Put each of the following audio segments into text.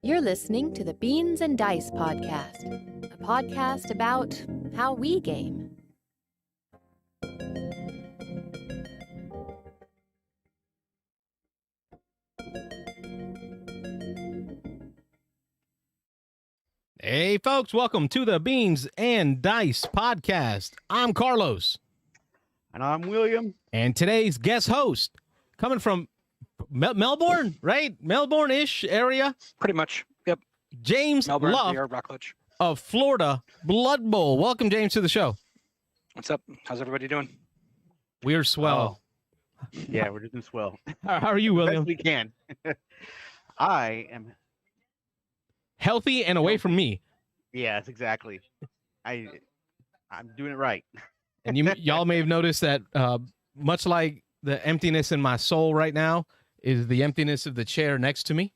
You're listening to the Beans and Dice podcast, a podcast about how we game. Hey, folks, welcome to the Beans and Dice podcast. I'm Carlos. And I'm William. And today's guest host, coming from Melbourne, right? Melbourne-ish area. Pretty much, yep. James Melbourne, Luft near Rockledge. of Florida Blood Bowl. Welcome, James, to the show. What's up? How's everybody doing? We're swell. Yeah, we're doing swell. How are you, Best William? we can. I am. Healthy and away from me. Yes, exactly. I'm doing it right. And y'all may have noticed that much like the emptiness in my soul right now is the emptiness of the chair next to me.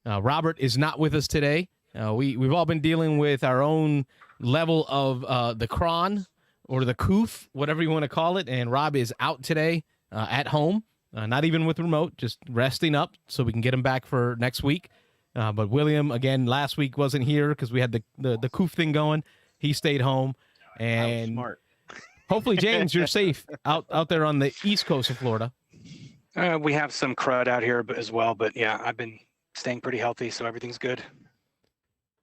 Robert is not with us today. We've all been dealing with our own level of the cron or the coof, whatever you want to call it. And Rob is out today at home, not even with remote, just resting up so we can get him back for next week. But William, again, last week wasn't here because we had the coof thing going. He stayed home. And smart. Hopefully, James, you're safe out there on the east coast of Florida. We have some crud out here as well, but yeah, I've been staying pretty healthy, so everything's good.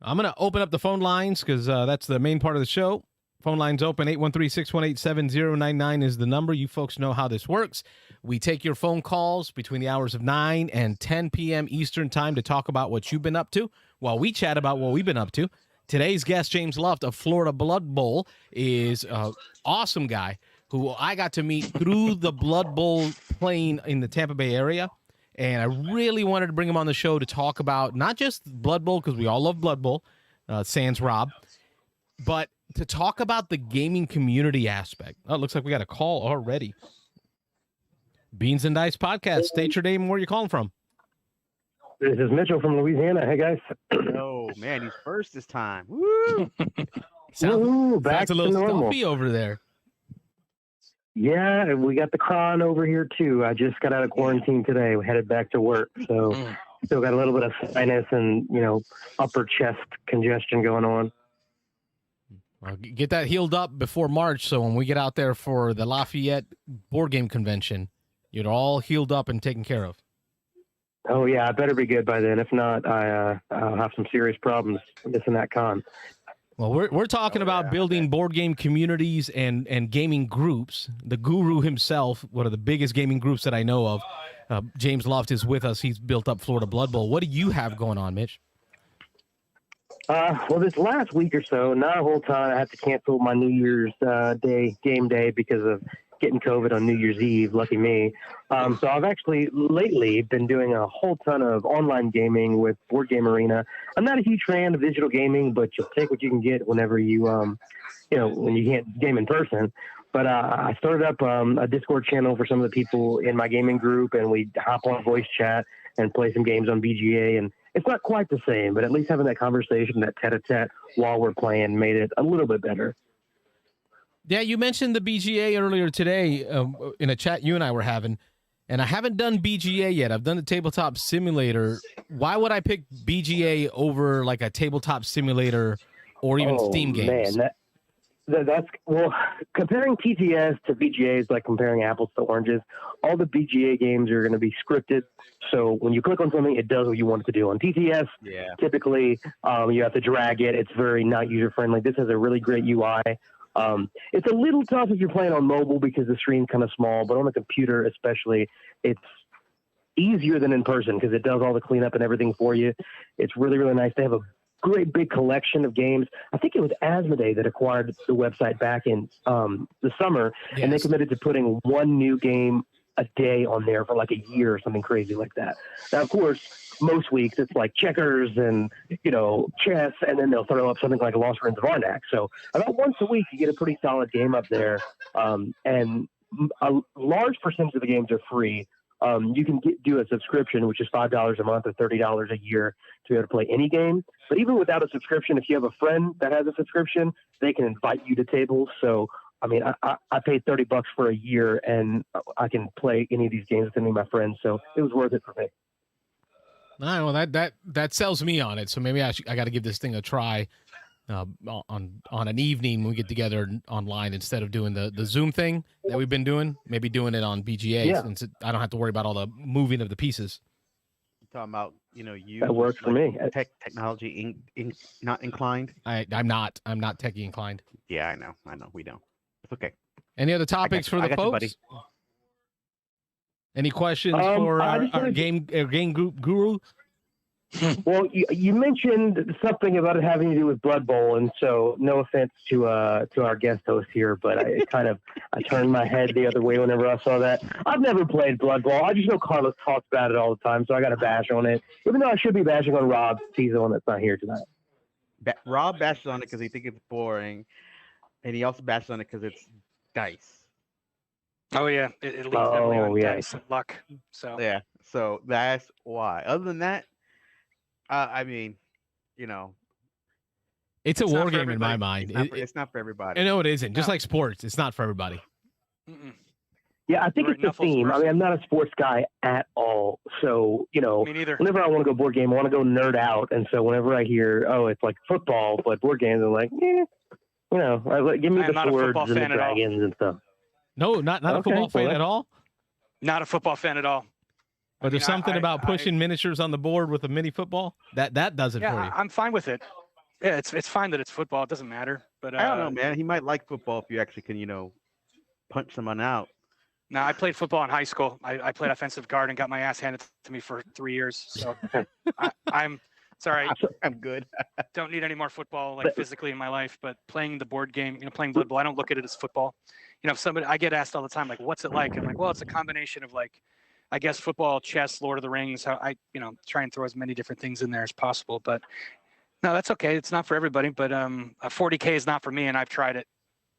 I'm going to open up the phone lines because that's the main part of the show. Phone lines open. 813-618-7099 is the number. You folks know how this works. We take your phone calls between the hours of 9 and 10 p.m. Eastern time to talk about what you've been up to while we chat about what we've been up to. Today's guest, James Luft of Florida Blood Bowl, is an awesome guy who I got to meet through the Blood Bowl playing in the Tampa Bay area. And I really wanted to bring him on the show to talk about not just Blood Bowl, because we all love Blood Bowl, sans Rob, but to talk about the gaming community aspect. Oh, it looks like we got a call already. Beans and Dice podcast. State your name and where you're calling from. This is Mitchell from Louisiana. Hey, guys. Oh, man, he's first this time. Woo! Woo, back Sounds a little to normal. stumpy over there. Yeah, we got the cron over here, too. I just got out of quarantine today. We headed back to work. So still got a little bit of sinus and, upper chest congestion going on. Well, get that healed up before March, so when we get out there for the Lafayette board game convention, you're all healed up and taken care of. Oh, yeah, I better be good by then. If not, I'll have some serious problems missing that con. Well, we're talking about building board game communities and gaming groups. The guru himself, one of the biggest gaming groups that I know of, James Luft, is with us. He's built up Florida Blood Bowl. What do you have going on, Mitch? Well, this last week or so, not a whole ton. I had to cancel my New Year's game day because of getting COVID on New Year's Eve. Lucky me. So I've actually lately been doing a whole ton of online gaming with Board Game Arena. I'm not a huge fan of digital gaming, but you'll take what you can get whenever you, when you can't game in person. But I started up a Discord channel for some of the people in my gaming group, and we hop on voice chat and play some games on BGA. And it's not quite the same, but at least having that conversation, that tete-a-tete while we're playing made it a little bit better. Yeah, you mentioned the BGA earlier today in a chat you and I were having, and I haven't done BGA yet. I've done the tabletop simulator. Why would I pick BGA over like a tabletop simulator or even Steam games? Man, that's comparing TTS to BGA is like comparing apples to oranges. All the BGA games are going to be scripted, so when you click on something, it does what you want it to do. On TTS, typically you have to drag it. It's very not user friendly. This has a really great UI. It's a little tough if you're playing on mobile because the screen's kind of small, but on the computer especially, it's easier than in person because it does all the cleanup and everything for you. It's really, really nice. They have a great big collection of games. I think it was Asmodee that acquired the website back in the summer, and they committed to putting one new game a day on there for like a year or something crazy like that. Now, of course, most weeks it's like checkers and, chess, and then they'll throw up something like Lost Ruins of Arnak. So about once a week, you get a pretty solid game up there. And a large percentage of the games are free. You can do a subscription, which is $5 a month or $30 a year to be able to play any game. But even without a subscription, if you have a friend that has a subscription, they can invite you to tables. So I mean, I paid $30 for a year, and I can play any of these games with any of my friends, so it was worth it for me. All right, well, that sells me on it. So maybe I got to give this thing a try on an evening when we get together online instead of doing the Zoom thing that we've been doing. Maybe doing it on BGA since I don't have to worry about all the moving of the pieces. You're talking about you. That works for me. Technology not inclined. I'm not techie inclined. Yeah, I know. We don't. It's okay. Any other topics for the folks? buddy. Any questions for our game group guru? Well, you mentioned something about it having to do with Blood Bowl, and so no offense to our guest host here, but I turned my head the other way whenever I saw that. I've never played Blood Bowl. I just know Carlos talks about it all the time, so I got to bash on it, even though I should be bashing on Rob. He's the one that's not here tonight. Rob bashes on it because he thinks it's boring, and he also bashes on it because it's dice. Oh yeah, it leans heavily on dice and luck. So yeah, so that's why. Other than that, I mean, it's a war game in my mind. It's not for everybody. No, it isn't. Just like sports, it's not for everybody. Mm-mm. Yeah, I think it's the theme. I mean, I'm not a sports guy at all. So, Me neither. whenever I want to go board game, I want to go nerd out. And so whenever I hear, it's like football, but board games, I'm like, give me the swords and the dragons and stuff. No, not a football fan at all? Not a football fan at all. But there's something about pushing miniatures on the board with a mini football that does it for you. Yeah, I'm fine with it. Yeah, it's fine that it's football. It doesn't matter. But I don't know, man. He might like football if you actually can, punch someone out. No, I played football in high school. I played offensive guard and got my ass handed to me for 3 years. So I'm sorry. I'm good. Don't need any more football physically in my life. But playing the board game, playing Blood Bowl, I don't look at it as football. If somebody, I get asked all the time, what's it like? I'm like, well, it's a combination of I guess football, chess, Lord of the Rings. How I try and throw as many different things in there as possible. But no, that's okay. It's not for everybody. But a 40K is not for me, and I've tried it.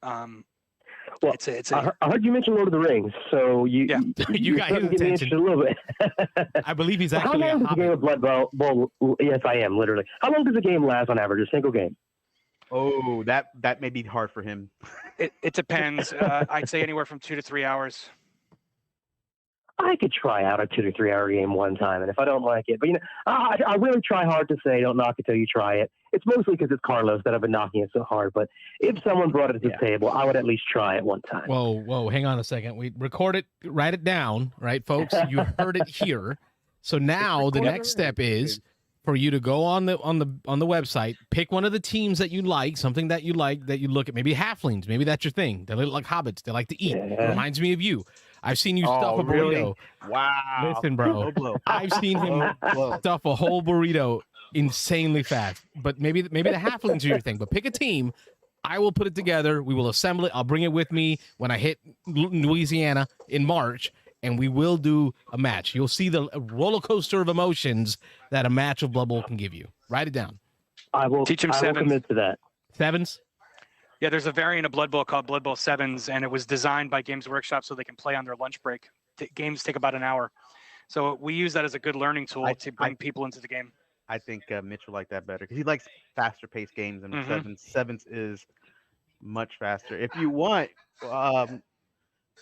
Well, I heard you mention Lord of the Rings, so you got his attention a little bit. I believe he's actually. How long does a game of Blood Bowl? Yes, I am literally. How long does a game last on average? A single game? Oh, that may be hard for him. It depends. I'd say anywhere from 2 to 3 hours. I could try out a 2 to 3 hour game one time, and if I don't like it, but I really try hard to say don't knock it till you try it. It's mostly because it's Carlos that I've been knocking it so hard. But if someone brought it to the table, I would at least try it one time. Whoa, hang on a second. We record it, write it down, right, folks? You heard it here. So now the next step is for you to go on the website, pick one of the teams that you like, something that you like that you look at. Maybe halflings, maybe that's your thing. They look like hobbits. They like to eat. It reminds me of you. I've seen you stuff a burrito. Really? Wow. Listen, bro. I've seen him stuff a whole burrito insanely fast. But maybe the halflings are your thing. But pick a team. I will put it together. We will assemble it. I'll bring it with me when I hit Louisiana in March, and we will do a match. You'll see the roller coaster of emotions that a match of Blood Bowl can give you. Write it down. I will teach him sevens. I will commit to that. Sevens? Yeah, there's a variant of Blood Bowl called Blood Bowl Sevens, and it was designed by Games Workshop so they can play on their lunch break. Games take about an hour. So we use that as a good learning tool to bring people into the game. I think Mitch will like that better because he likes faster paced games, and sevens is much faster. If you want,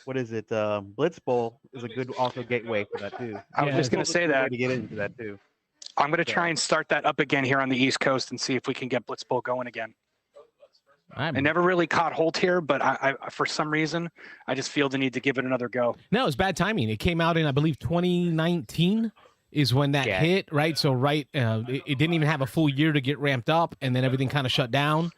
what is it? Blitz Bowl is a good also gateway for that too. I was just going to say that. To get into that too. I'm going to try and start that up again here on the East Coast and see if we can get Blitz Bowl going again. I never really caught hold here, but I for some reason, I just feel the need to give it another go. No, it's bad timing. It came out in, I believe, 2019 is when that hit, right? So, it didn't even have a full year to get ramped up, and then everything kind of shut down.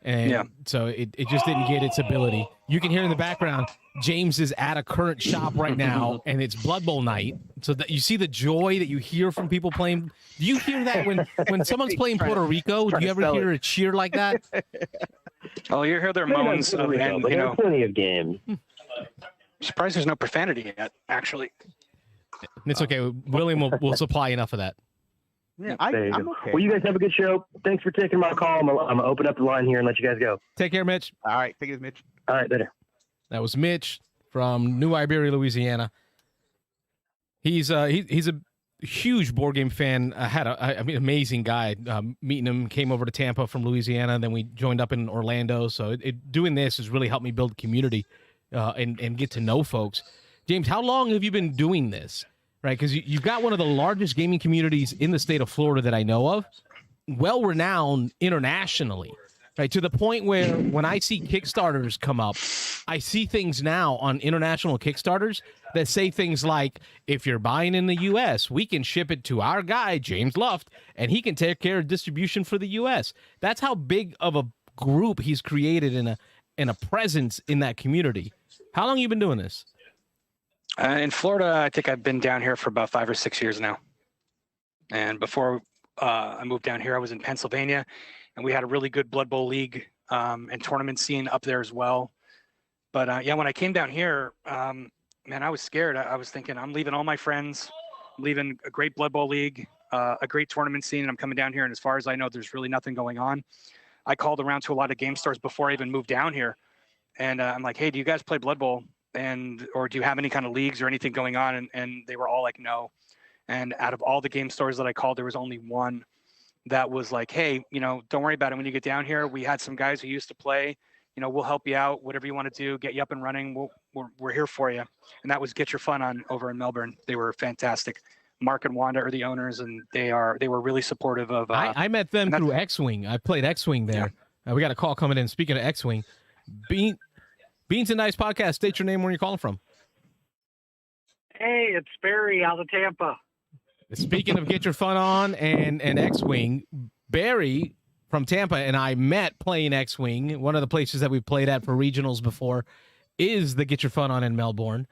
And so it just didn't get its ability. You can hear in the background, James is at a current shop right now, and it's Blood Bowl night. So that you see the joy that you hear from people playing. Do you hear that when someone's playing Puerto Rico? Do you ever hear a cheer like that? Oh, you hear their moans, and plenty of games. Surprised there's no profanity yet. Actually, it's okay. William will supply enough of that. Yeah, I'm okay. Well, you guys have a good show. Thanks for taking my call. I'm gonna open up the line here and let you guys go. Take care, Mitch. All right, take it, Mitch. All right, later. That was Mitch from New Iberia, Louisiana. He's a huge board game fan. I had amazing guy. Meeting him, came over to Tampa from Louisiana, and then we joined up in Orlando. So doing this has really helped me build community and get to know folks. James, how long have you been doing this? Right, because you've got one of the largest gaming communities in the state of Florida that I know of, well renowned internationally. Right, to the point where when I see Kickstarters come up, I see things now on international Kickstarters that say things like, if you're buying in the U.S., we can ship it to our guy, James Luft, and he can take care of distribution for the U.S. That's how big of a group he's created in a presence in that community. How long have you been doing this? In Florida, I think I've been down here for about 5 or 6 years now. And before I moved down here, I was in Pennsylvania. And we had a really good Blood Bowl league and tournament scene up there as well. But yeah, when I came down here, man, I was scared. I was thinking, I'm leaving all my friends, I'm leaving a great Blood Bowl league, a great tournament scene, and I'm coming down here. And as far as I know, there's really nothing going on. I called around to a lot of game stores before I even moved down here. And I'm like, hey, do you guys play Blood Bowl? Or do you have any kind of leagues or anything going on? And they were all like, no. And out of all the game stores that I called, there was only one that was like, hey, don't worry about it. When you get down here, we had some guys who used to play, we'll help you out, whatever you want to do, get you up and running. We're here for you. And that was Get Your Fun On over in Melbourne. They were fantastic. Mark and Wanda are the owners, and they were really supportive of. I met them through X-Wing. I played X-Wing there. Yeah. We got a call coming in. Speaking of X-Wing, Beans and Dice podcast. State your name, where you're calling from. Hey, it's Barry out of Tampa. Speaking of Get Your Fun On and X-Wing, Barry from Tampa and I met playing X-Wing. One of the places that we've played at for regionals before is the Get Your Fun On in Melbourne.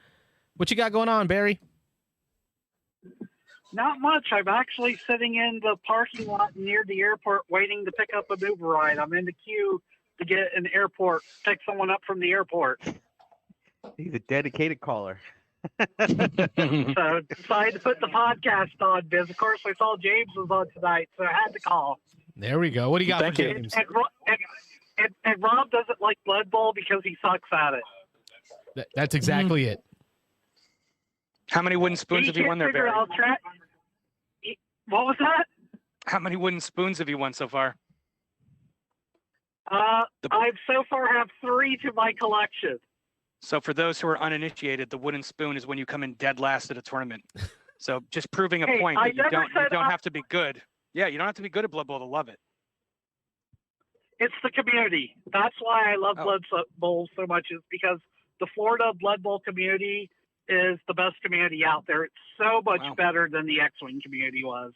What you got going on, Barry? Not much. I'm actually sitting in the parking lot near the airport waiting to pick up a Uber ride. I'm in the queue to get an airport, pick someone up from the airport. He's a dedicated caller. So decided to put the podcast on because, of course, I saw James was on tonight, so I had to call. There we go. What do you got for James? And Rob doesn't like Blood Bowl because he sucks at it. That's exactly it. How many wooden spoons have you won there, Barry? What was that? How many wooden spoons have you won so far? I've so far have 3 to my collection. So for those who are uninitiated, the wooden spoon is when you come in dead last at a tournament. So just proving a point that you don't have to be good. Yeah, you don't have to be good at Blood Bowl to love it. It's the community. That's why I love Blood Bowl so much, is because the Florida Blood Bowl community is the best community out there. It's so much better than the X-Wing community was.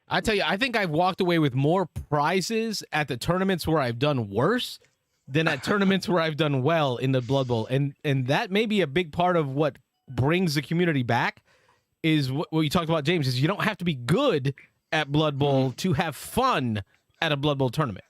I tell you, I think I've walked away with more prizes at the tournaments where I've done worse than at tournaments where I've done well in the Blood Bowl. And that may be a big part of what brings the community back, is what you talked about, James, is you don't have to be good at Blood Bowl to have fun at a Blood Bowl tournament.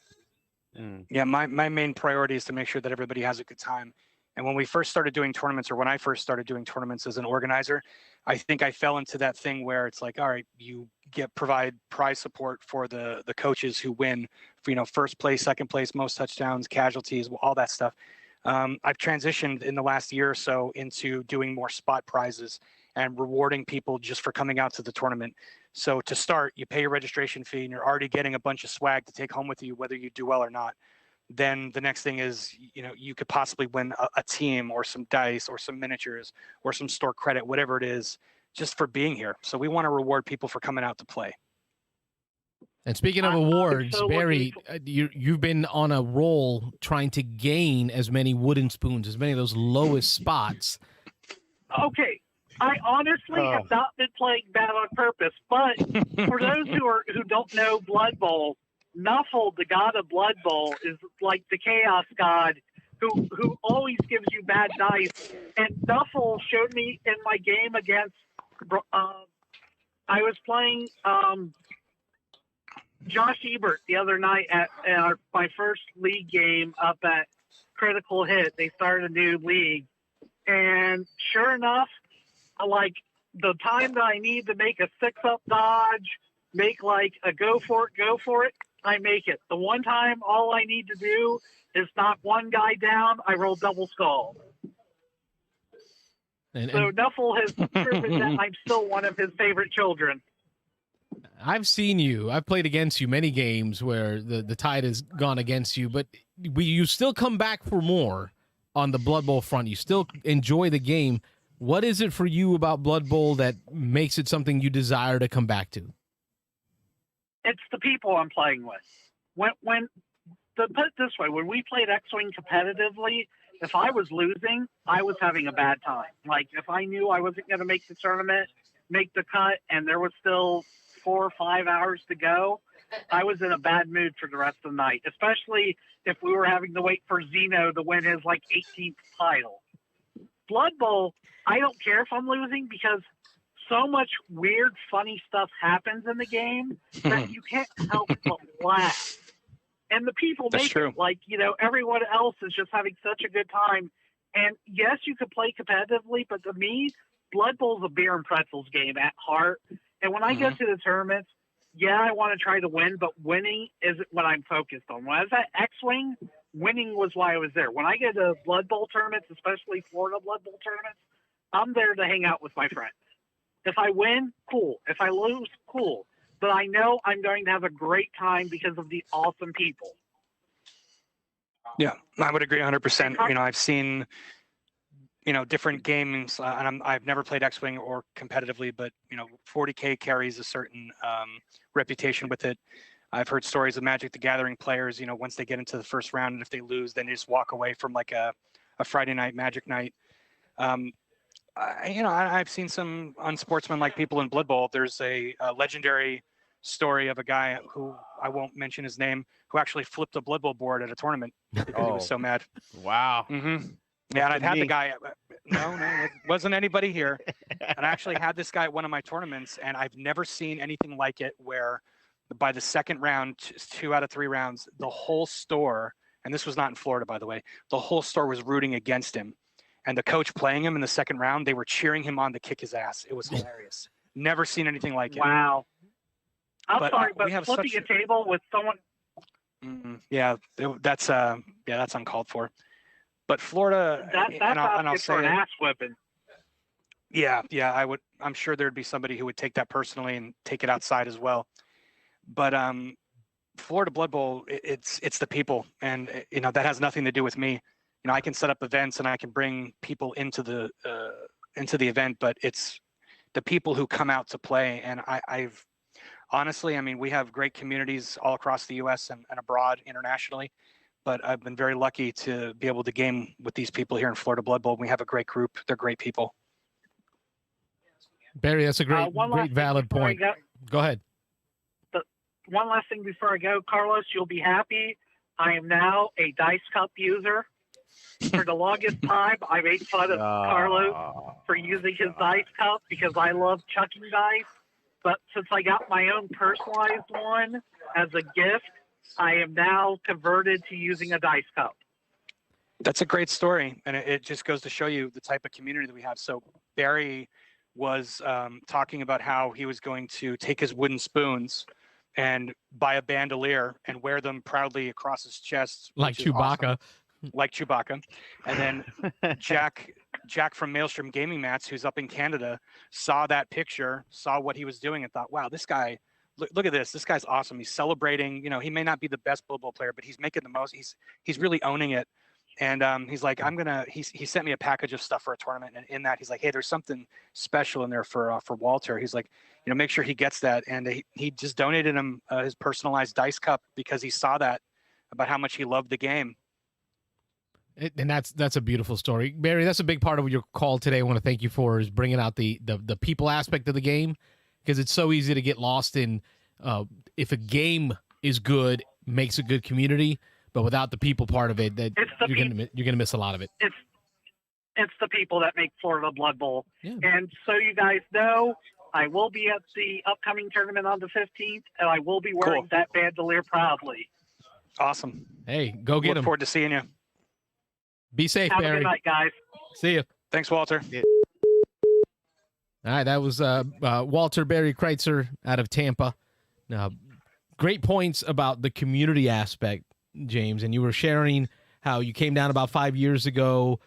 Yeah, my main priority is to make sure that everybody has a good time. And when we first started doing tournaments, or when I first started doing tournaments as an organizer, I think I fell into that thing where it's like, all right, you provide prize support for the coaches who win, for, first place, second place, most touchdowns, casualties, all that stuff. I've transitioned in the last year or so into doing more spot prizes and rewarding people just for coming out to the tournament. So to start, you pay your registration fee and you're already getting a bunch of swag to take home with you, whether you do well or not. Then the next thing is, you could possibly win a team or some dice or some miniatures or some store credit, whatever it is, just for being here. So we want to reward people for coming out to play. And speaking of awards, Barry, you've been on a roll trying to gain as many wooden spoons, as many of those lowest spots. Okay. I honestly have not been playing bad on purpose, but for those who don't know Blood Bowl, Nuffle, the god of Blood Bowl, is like the chaos god who always gives you bad dice. And Nuffle showed me in my game against I was playing Josh Ebert the other night at my first league game up at Critical Hit. They started a new league, and sure enough, like the time that I need to make a 6-up dodge, make like a go for it, I make it. The one time all I need to do is knock one guy down, I roll double skull. So Nuffle has proven that I'm still one of his favorite children. I've seen you. I've played against you many games where the tide has gone against you, but you still come back for more on the Blood Bowl front. You still enjoy the game. What is it for you about Blood Bowl that makes it something you desire to come back to? It's the people I'm playing with. Put it this way, when we played X-Wing competitively, if I was losing, I was having a bad time. Like, if I knew I wasn't going to make the tournament, make the cut, and there was still 4 or 5 hours to go, I was in a bad mood for the rest of the night, especially if we were having to wait for Zeno to win his, 18th title. Blood Bowl, I don't care if I'm losing because so much weird, funny stuff happens in the game that you can't help but laugh. And the people make it. Everyone else is just having such a good time. And yes, you could play competitively, but to me, Blood Bowl's a beer and pretzels game at heart. And when I go to the tournaments, yeah, I want to try to win, but winning isn't what I'm focused on. When I was at X-Wing, winning was why I was there. When I go to Blood Bowl tournaments, especially Florida Blood Bowl tournaments, I'm there to hang out with my friends. If I win, cool. If I lose, cool. But I know I'm going to have a great time because of the awesome people. Yeah, I would agree 100%. I've seen, different games, and I've never played X-Wing or competitively, but, 40K carries a certain reputation with it. I've heard stories of Magic the Gathering players, once they get into the first round, and if they lose, then they just walk away from like a Friday night Magic night. I've seen some unsportsmanlike people in Blood Bowl. There's a legendary story of a guy who I won't mention his name, who actually flipped a Blood Bowl board at a tournament because he was so mad. Wow. Mm-hmm. Yeah, and I'd had the guy. No, it wasn't anybody here. And I actually had this guy at one of my tournaments, and I've never seen anything like it where by the second round, 2 out of 3 rounds, the whole store, and this was not in Florida, by the way, the whole store was rooting against him. And the coach playing him in the second round, they were cheering him on to kick his ass. It was hilarious. Never seen anything like it. Wow. I'm sorry, but flipping a table with someone. That's uncalled for. But Florida, that's for an ass whipping. Yeah, I would. I'm sure there'd be somebody who would take that personally and take it outside as well. But Florida Blood Bowl, it's the people, and that has nothing to do with me. I can set up events and I can bring people into the event, but it's the people who come out to play. And I've honestly, we have great communities all across the U.S. and abroad internationally, but I've been very lucky to be able to game with these people here in Florida Blood Bowl. We have a great group. They're great people. Barry, that's a great valid point. Go ahead. One last thing before I go, Carlos, you'll be happy. I am now a Dice Cup user. For the longest time, I made fun of Carlos for using his Dice Cup because I love chucking dice. But since I got my own personalized one as a gift, I am now converted to using a Dice Cup. That's a great story, and it just goes to show you the type of community that we have. So Barry was talking about how he was going to take his wooden spoons and buy a bandolier and wear them proudly across his chest. Like Chewbacca. Awesome. Like Chewbacca. And then Jack from Maelstrom Gaming Mats, who's up in Canada, saw that picture, saw what he was doing, and thought, wow, this guy, look at this. This guy's awesome. He's celebrating. He may not be the best Blood Bowl player, but he's making the most. He's really owning it. And he's like, he sent me a package of stuff for a tournament. And in that, he's like, hey, there's something special in there for Walter. He's like, make sure he gets that. And he just donated him his personalized dice cup because he saw that about how much he loved the game. And that's a beautiful story. Barry, that's a big part of your call today. I want to thank you for is bringing out the people aspect of the game, because it's so easy to get lost in if a game is good, makes a good community, but without the people part of it, that you're gonna miss a lot of it. It's the people that make Florida Blood Bowl. Yeah. And so you guys know, I will be at the upcoming tournament on the 15th, and I will be wearing that bandolier proudly. Awesome. Hey, go get him. Look forward to seeing you. Be safe, Have Barry. a good night, guys. See you. Thanks, Walter. Yeah. All right, that was Walter Barry Kreitzer out of Tampa. Great points about the community aspect, James, and you were sharing how you came down about 5 years ago.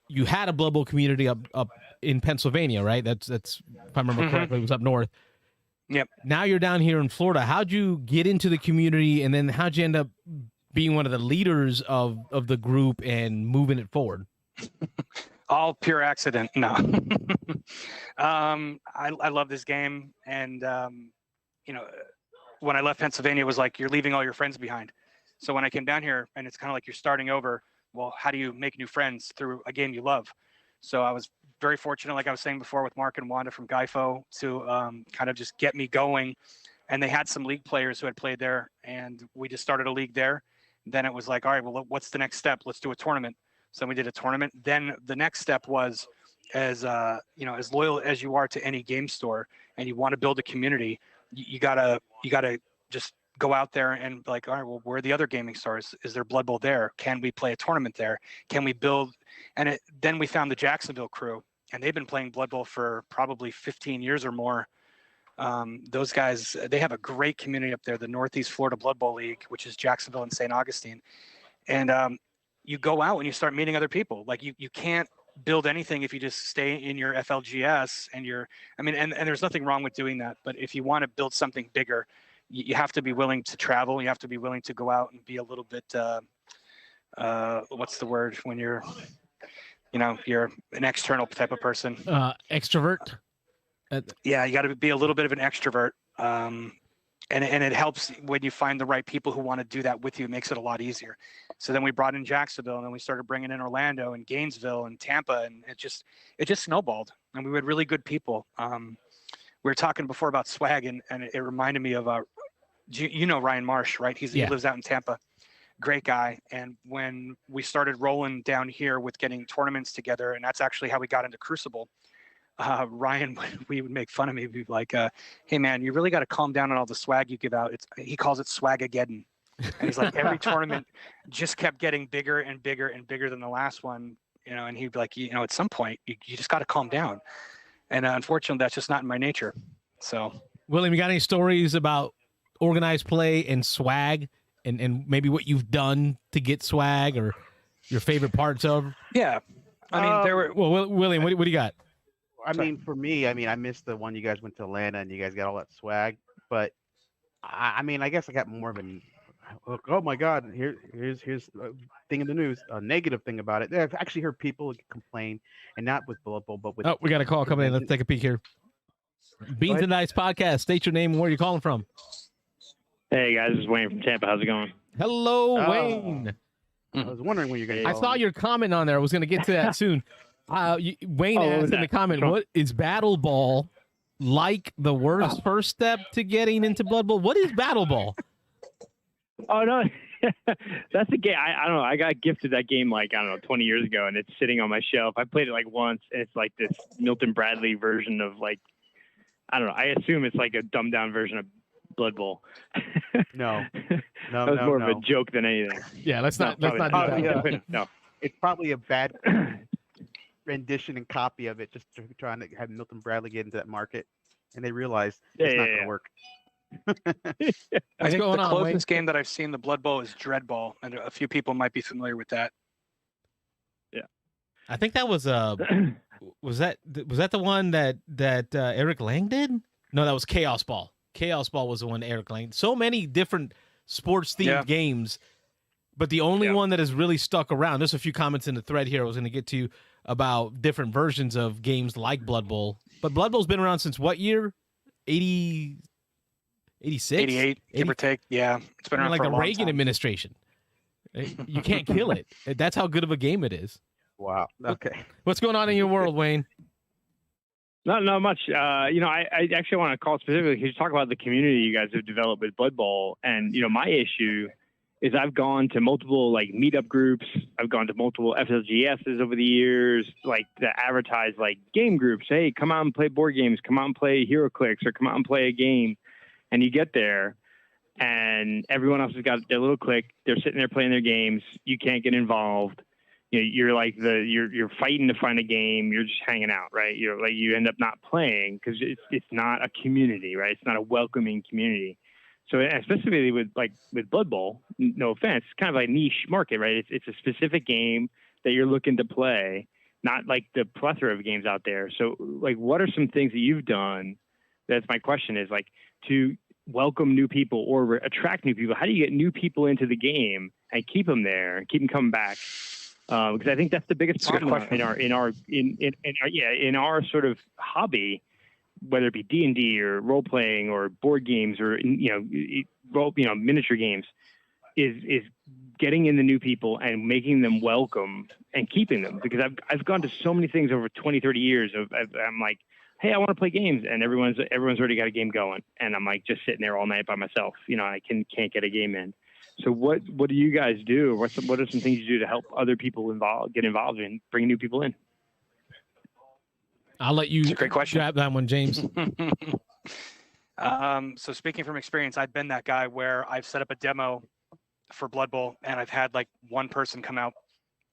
you had a Blood Bowl community up in Pennsylvania, right? That's if I remember correctly, it was up north. Yep. Now you're down here in Florida. How'd you get into the community, and then how'd you end up being one of the leaders of the group and moving it forward? All pure accident. No. I love this game, and you know, when I left Pennsylvania, it was like you're leaving all your friends behind. So when I came down here, and it's kind of like you're starting over. Well, how do you make new friends through a game you love? So I was very fortunate, like I was saying before, with Mark and Wanda from Gyfo to kind of just get me going. And they had some league players who had played there, and we just started a league there. Then it was like, all right, well, what's the next step? Let's do a tournament. So we did a tournament. Then the next step was, as as loyal as you are to any game store, and you want to build a community, you gotta just go out there and be like, all right, well, where are the other gaming stores? Is there Blood Bowl there? Can we play a tournament there? Can we build? And then we found the Jacksonville crew, and they've been playing Blood Bowl for probably 15 years or more. Those guys, they have a great community up there, the Northeast Florida Blood Bowl League, which is Jacksonville and St. Augustine. And you go out and you start meeting other people. Like you can't build anything if you just stay in your FLGS and and there's nothing wrong with doing that. But if you want to build something bigger, you have to be willing to travel. You have to be willing to go out and be a little bit, what's the word when you're an external type of person. Extrovert. Yeah, you got to be a little bit of an extrovert. And it helps when you find the right people who want to do that with you. It makes it a lot easier. So then we brought in Jacksonville, and then we started bringing in Orlando and Gainesville and Tampa, and it just snowballed. And we had really good people. We were talking before about swag, and it reminded me of Ryan Marsh, right? He lives out in Tampa. Great guy. And when we started rolling down here with getting tournaments together, and that's actually how we got into Crucible. Ryan, we would make fun of me. We'd be like, hey man, you really got to calm down on all the swag you give out. He calls it swagageddon. And he's like, every tournament just kept getting bigger and bigger and bigger than the last one, and he'd be like, at some point you just got to calm down. And unfortunately that's just not in my nature. So William, you got any stories about organized play and swag and maybe what you've done to get swag or your favorite parts of? Yeah. I mean, there were, well, William, what do you got? I mean, for me, I missed the one you guys went to Atlanta and you guys got all that swag. But I guess I got more of an, oh my God, here's a thing in the news, a negative thing about it. I've actually heard people complain, and not with Blood Bowl, but with. Oh, we got a call coming in. Let's take a peek here. Beans and Dice Podcast. State your name and where you're calling from. Hey guys, this is Wayne from Tampa. How's it going? Hello, Wayne. I was wondering when you're going to. I saw your comment on there. I was going to get to that soon. Wayne asked in the comment, what is Battle Ball like the worst first step to getting into Blood Bowl? What is Battle Ball? Oh, no. That's a game. I don't know. I got gifted that game 20 years ago, and it's sitting on my shelf. I played it once, and it's like this Milton Bradley version of I don't know. I assume it's like a dumbed down version of Blood Bowl. No. That was more of a joke than anything. Yeah, let's not do that. Yeah. No. It's probably a bad rendition and copy of it, just trying to have Milton Bradley get into that market, and they realized it's not going to work. I think the closest game that I've seen the Blood Bowl is Dread Ball, and a few people might be familiar with that. Yeah, I think that was was that the one that Eric Lang did? No, that was Chaos Ball. Chaos Ball was the one Eric Lang. So many different sports themed games, but the only one that has really stuck around. There's a few comments in the thread here I was going to get to about different versions of games like Blood Bowl. But Blood Bowl's been around since what year? 86? 88, give or take. Yeah, it's been around like for a the long Reagan time. administration. You can't kill it. That's how good of a game it is. Wow. Okay. What's going on in your world, Wayne? Not much. I actually want to call specifically because you talk about the community you guys have developed with Blood Bowl, and my issue is I've gone to multiple meetup groups. I've gone to multiple FLGSs over the years, that advertise game groups. Hey, come out and play board games. Come out and play HeroClix, or come out and play a game. And you get there, and everyone else has got their little clique. They're sitting there playing their games. You can't get involved. You're you're fighting to find a game. You're just hanging out, right? You end up not playing because it's not a community, right? It's not a welcoming community. So especially with Blood Bowl, no offense, it's kind of a niche market, right? It's a specific game that you're looking to play. not like the plethora of games out there. So like, what are some things that you've done? That's my question, is like, to welcome new people or attract new people. How do you get new people into the game and keep them there, keep them coming back? Because I think that's the biggest problem in our sort of hobby, whether it be D&D or role playing or board games or miniature games, is getting in the new people and making them welcome and keeping them. Because I've gone to so many things over 20, 30 years I'm like, hey, I want to play games, and everyone's already got a game going, and I'm like just sitting there all night by myself. I can't get a game in. So what do you guys do? What are some things you do to help other people get involved and bring new people in? I'll let you great question. grab that one, James. So speaking from experience, I've been that guy where I've set up a demo for Blood Bowl, and I've had like one person come out,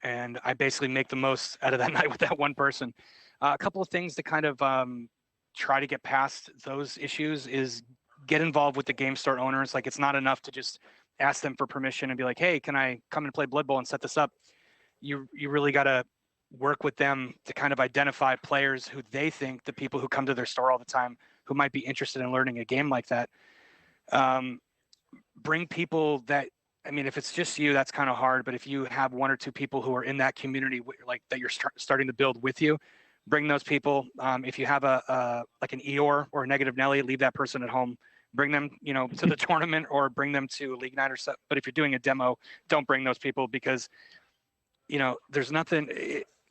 and I basically make the most out of that night with that one person. A couple of things to kind of try to get past those issues is get involved with the game store owners. Like, it's not enough to just ask them for permission and be like, hey, can I come and play Blood Bowl and set this up? You really got to work with them to kind of identify players who they think, the people who come to their store all the time, who might be interested in learning a game like that. Bring people that, I mean, if it's just you, that's kind of hard. But if you have one or two people who are in that community, like that you're starting to build with you, bring those people. If you have like an Eeyore or a Negative Nelly, leave that person at home. Bring them, to the tournament, or bring them to League Night or so. But if you're doing a demo, don't bring those people, because, there's nothing,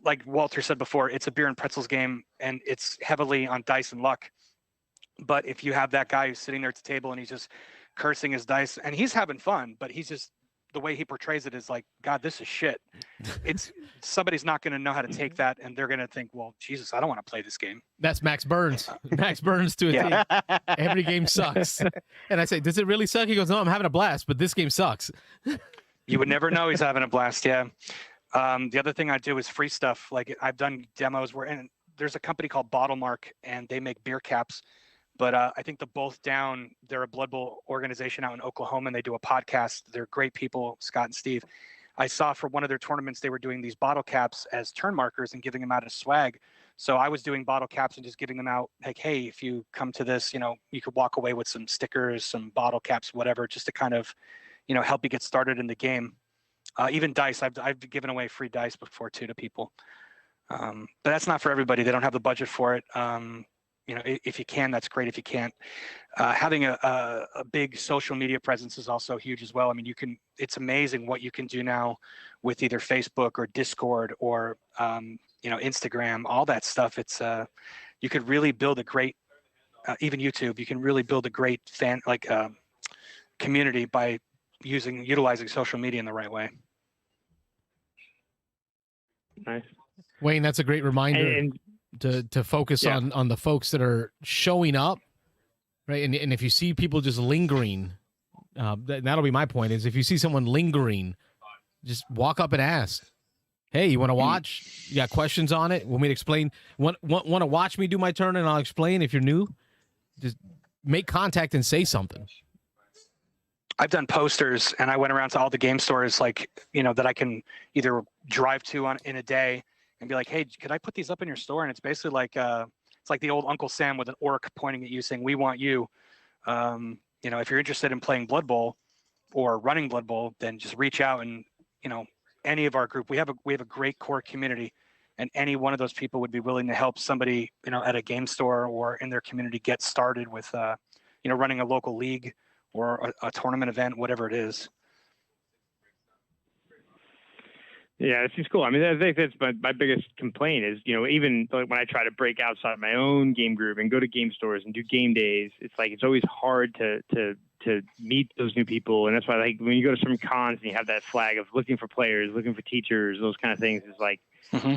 like Walter said before, it's a beer and pretzels game, and it's heavily on dice and luck. But if you have that guy who's sitting there at the table and he's just cursing his dice and he's having fun, but he's just, the way he portrays it is like, God, this is shit. Somebody's not going to know how to take that, and they're going to think, well, Jesus, I don't want to play this game. That's Max Burns. Max Burns to a T. Every game sucks. And I say, does it really suck? He goes, no, I'm having a blast, but this game sucks. You would never know he's having a blast. Yeah. The other thing I do is free stuff. Like, I've done demos and there's a company called Bottlemark, and they make beer caps. But I think the Both Down, they're a Blood Bowl organization out in Oklahoma, and they do a podcast. They're great people, Scott and Steve. I saw for one of their tournaments, they were doing these bottle caps as turn markers and giving them out as swag. So I was doing bottle caps and just giving them out like, hey, if you come to this, you could walk away with some stickers, some bottle caps, whatever, just to kind of, help you get started in the game. Even dice, I've given away free dice before too to people. But that's not for everybody. They don't have the budget for it. If you can, that's great. If you can't, having a big social media presence is also huge as well. I mean, it's amazing what you can do now with either Facebook or Discord or, Instagram, all that stuff. It's, you could really build a great, even YouTube, you can really build a great community by utilizing social media in the right way. Nice. Wayne, that's a great reminder. To focus on the folks that are showing up, right? And if you see people just lingering, that'll be my point, is if you see someone lingering, just walk up and ask, hey, you want to watch? You got questions on it? Want me to explain? Want to watch me do my turn and I'll explain? If you're new, just make contact and say something. I've done posters, and I went around to all the game stores, that I can either drive to in a day and be like, hey, could I put these up in your store? And it's basically like, it's like the old Uncle Sam with an orc pointing at you saying, we want you. If you're interested in playing Blood Bowl or running Blood Bowl, then just reach out, and, any of our group, we have a great core community, and any one of those people would be willing to help somebody, at a game store or in their community get started with, running a local league or a tournament event, whatever it is. Yeah, it seems cool. I mean, I think that's my biggest complaint is, even like when I try to break outside my own game group and go to game stores and do game days, it's like, it's always hard to meet those new people. And that's why, like, when you go to some cons and you have that flag of looking for players, looking for teachers, those kind of things, is like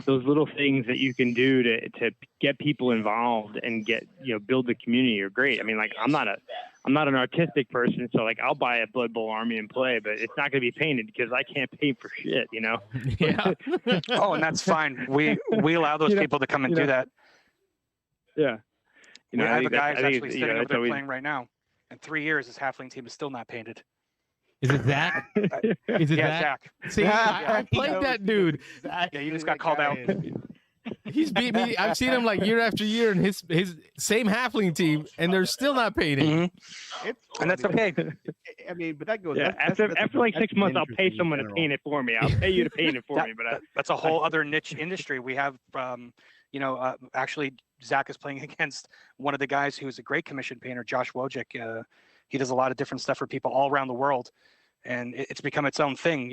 those little things that you can do to get people involved and get, build the community are great. I mean, like, I'm not an artistic person, so like I'll buy a Blood Bowl army and play, but it's not going to be painted because I can't paint for shit, Yeah. Oh, and that's fine. We allow those people to come and do that. Yeah. I have a guy who's actually sitting over there playing right now. In 3 years, his halfling team is still not painted. Is it that? Is it that? Zach. See, I played that dude. Yeah, you just got called out. He's beat me. I've seen him like year after year in his same halfling team, and they're still not painting. It's And that's funny. okay. I mean, but that goes. Yeah, after like 6 months, I'll pay someone to paint it for me. I'll pay you to paint it for me. But That's a whole other niche industry. We have, actually, Zach is playing against one of the guys who's a great commission painter, Josh Wojcik. He does a lot of different stuff for people all around the world, and it's become its own thing.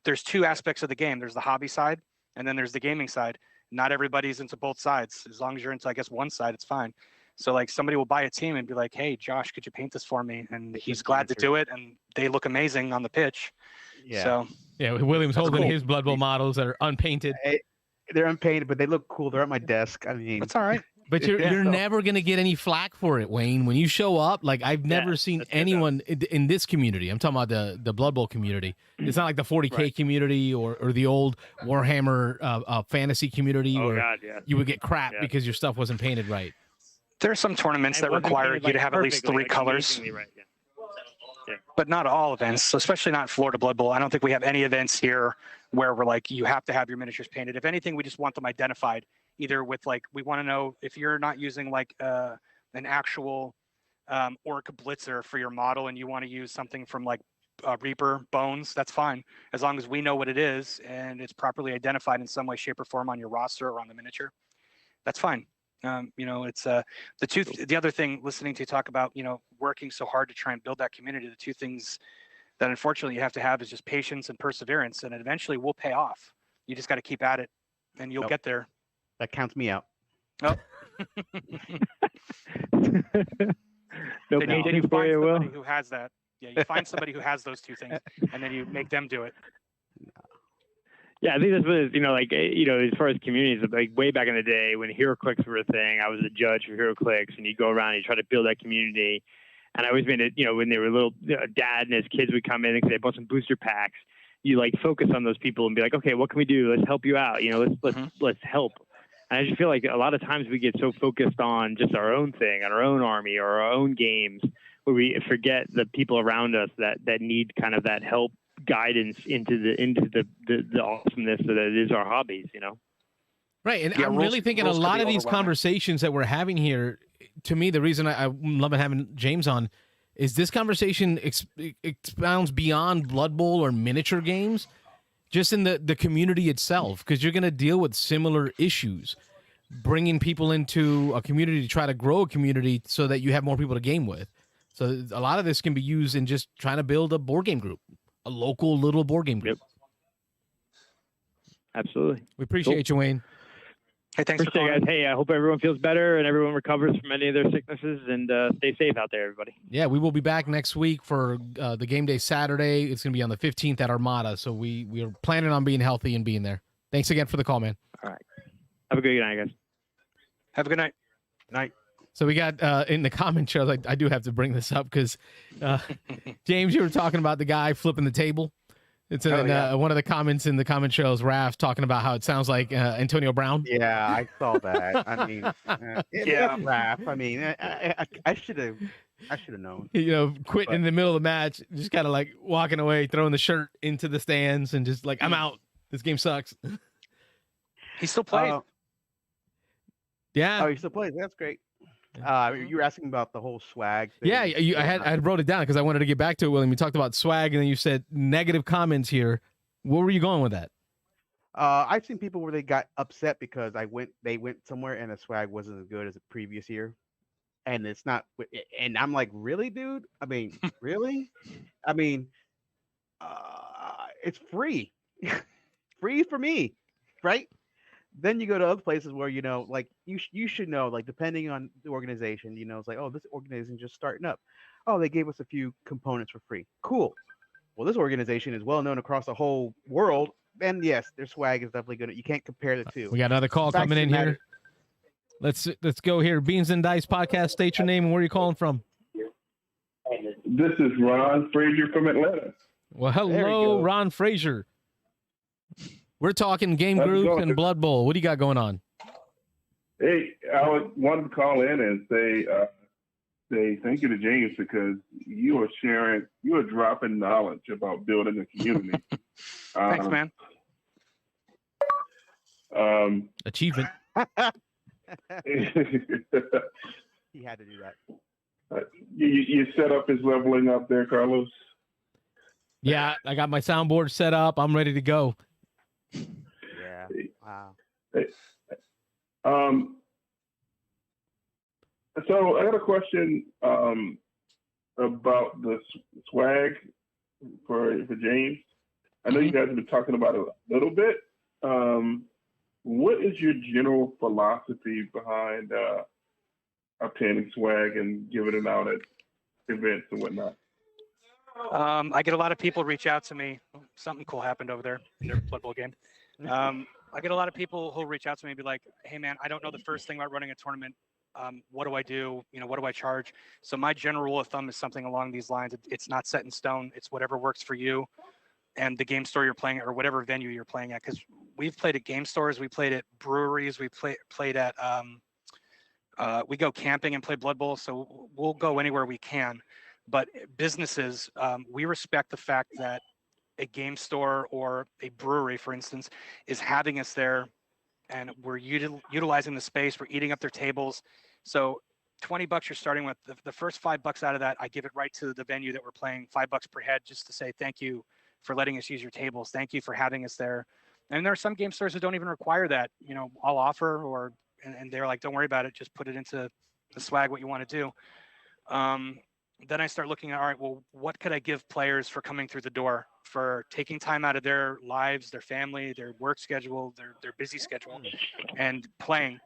There's two aspects of the game. There's the hobby side, and then there's the gaming side. Not everybody's into both sides. As long as you're into, I guess, one side, it's fine. So like somebody will buy a team and be like, "Hey, Josh, could you paint this for me?" And he's glad to do it, and they look amazing on the pitch. Yeah. So Yeah, William's holding cool. his Blood Bowl models that are unpainted. They're unpainted, but they look cool. They're at my desk. I mean, that's all right. But you're never gonna get any flack for it, Wayne. When you show up, like I've never seen anyone in this community. I'm talking about the Blood Bowl community. It's not like the 40K community or the old Warhammer fantasy community where you would get crap because your stuff wasn't painted right. There are some tournaments that require you to have at least 3 colors. Right, But not all events, so especially not Florida Blood Bowl. I don't think we have any events here where we're like, you have to have your miniatures painted. If anything, we just want them identified, either with like, we want to know if you're not using like an actual Orc Blitzer for your model and you want to use something from like Reaper Bones, that's fine. As long as we know what it is and it's properly identified in some way, shape, or form on your roster or on the miniature, that's fine. It's the other thing, listening to you talk about, working so hard to try and build that community, the two things that unfortunately you have to have is just patience and perseverance, and it eventually will pay off. You just got to keep at it and you'll get there. that counts me out. Oh. Then you find somebody who has that. Yeah, you find somebody who has those two things, and then you make them do it. Yeah, I think that's what it is, as far as communities, like way back in the day when HeroClix were a thing, I was a judge for HeroClix, and you go around and you try to build that community. And I always made it, when they were little, dad and his kids would come in and say, I bought some booster packs. You like focus on those people and be like, okay, what can we do? Let's help you out. Let's help. And I just feel like a lot of times we get so focused on just our own thing, on our own army or our own games, where we forget the people around us that need kind of that help, guidance into the awesomeness that it is our hobbies, Right, and I'm really thinking a lot of these conversations that we're having here, to me, the reason I'm loving having James on is this conversation expounds beyond Blood Bowl or miniature games, just in the community itself, because you're going to deal with similar issues, bringing people into a community to try to grow a community so that you have more people to game with. So a lot of this can be used in just trying to build a board game group, a local little board game group. Yep. Absolutely. We appreciate you, Wayne. Hey, thanks for calling, guys. Hey, I hope everyone feels better and everyone recovers from any of their sicknesses, and stay safe out there, everybody. Yeah, we will be back next week for the game day Saturday. It's going to be on the 15th at Armada, so we are planning on being healthy and being there. Thanks again for the call, man. All right. Have a good night, guys. Have a good night. Night. So we got in the comment shows, I do have to bring this up because, James, you were talking about the guy flipping the table. It's in one of the comments in the comment shows, Raph talking about how it sounds like Antonio Brown. Yeah, I saw that. I mean, yeah, Raph. I mean, I should have known. Quitting in the middle of the match, just kind of like walking away, throwing the shirt into the stands, and just like, I'm out. This game sucks. He still plays. Yeah. Oh, he still plays. That's great. You were asking about the whole swag thing. Yeah, I wrote it down because I wanted to get back to it, William. You talked about swag, and then you said negative comments here. Where were you going with that? I've seen people where they got upset because they went somewhere and the swag wasn't as good as the previous year, and it's not. And I'm like, really, dude? I mean, really? I mean, it's free, free for me, right? Then you go to other places where, like you should know, like depending on the organization, it's like, oh, this organization just starting up. Oh, they gave us a few components for free. Cool. Well, this organization is well known across the whole world. And yes, their swag is definitely good. You can't compare the two. We got another call coming in here. Let's go here. Beans and Dice Podcast. State your name and where are you calling from? This is Ron Frazier from Atlanta. Well, hello, Ron Frazier. We're talking game groups and Blood Bowl. What do you got going on? Hey, I wanted to call in and say thank you to James because you are dropping knowledge about building a community. Thanks, man. Achievement. He had to do that. Your setup is leveling up there, Carlos. Yeah, I got my soundboard set up. I'm ready to go. Yeah. Wow. So I got a question about the swag for James. I know you guys have been talking about it a little bit. What is your general philosophy behind obtaining swag and giving it out at events and whatnot? I get a lot of people reach out to me. Something cool happened over there in their Blood Bowl game. I get a lot of people who'll reach out to me and be like, "Hey man, I don't know the first thing about running a tournament. What do I do? What do I charge?" So my general rule of thumb is something along these lines. It's not set in stone. It's whatever works for you and the game store you're playing at, or whatever venue you're playing at. Because we've played at game stores, we played at breweries, we played at we go camping and play Blood Bowl. So we'll go anywhere we can. But businesses, we respect the fact that a game store or a brewery, for instance, is having us there, and we're utilizing the space. We're eating up their tables. So $20 you're starting with. The first $5 out of that, I give it right to the venue that we're playing, $5 per head, just to say thank you for letting us use your tables. Thank you for having us there. And there are some game stores that don't even require that. I'll offer, and they're like, don't worry about it. Just put it into the swag, what you want to do. Then I start looking at, all right, well, what could I give players for coming through the door, for taking time out of their lives, their family, their work schedule, their busy schedule, and playing.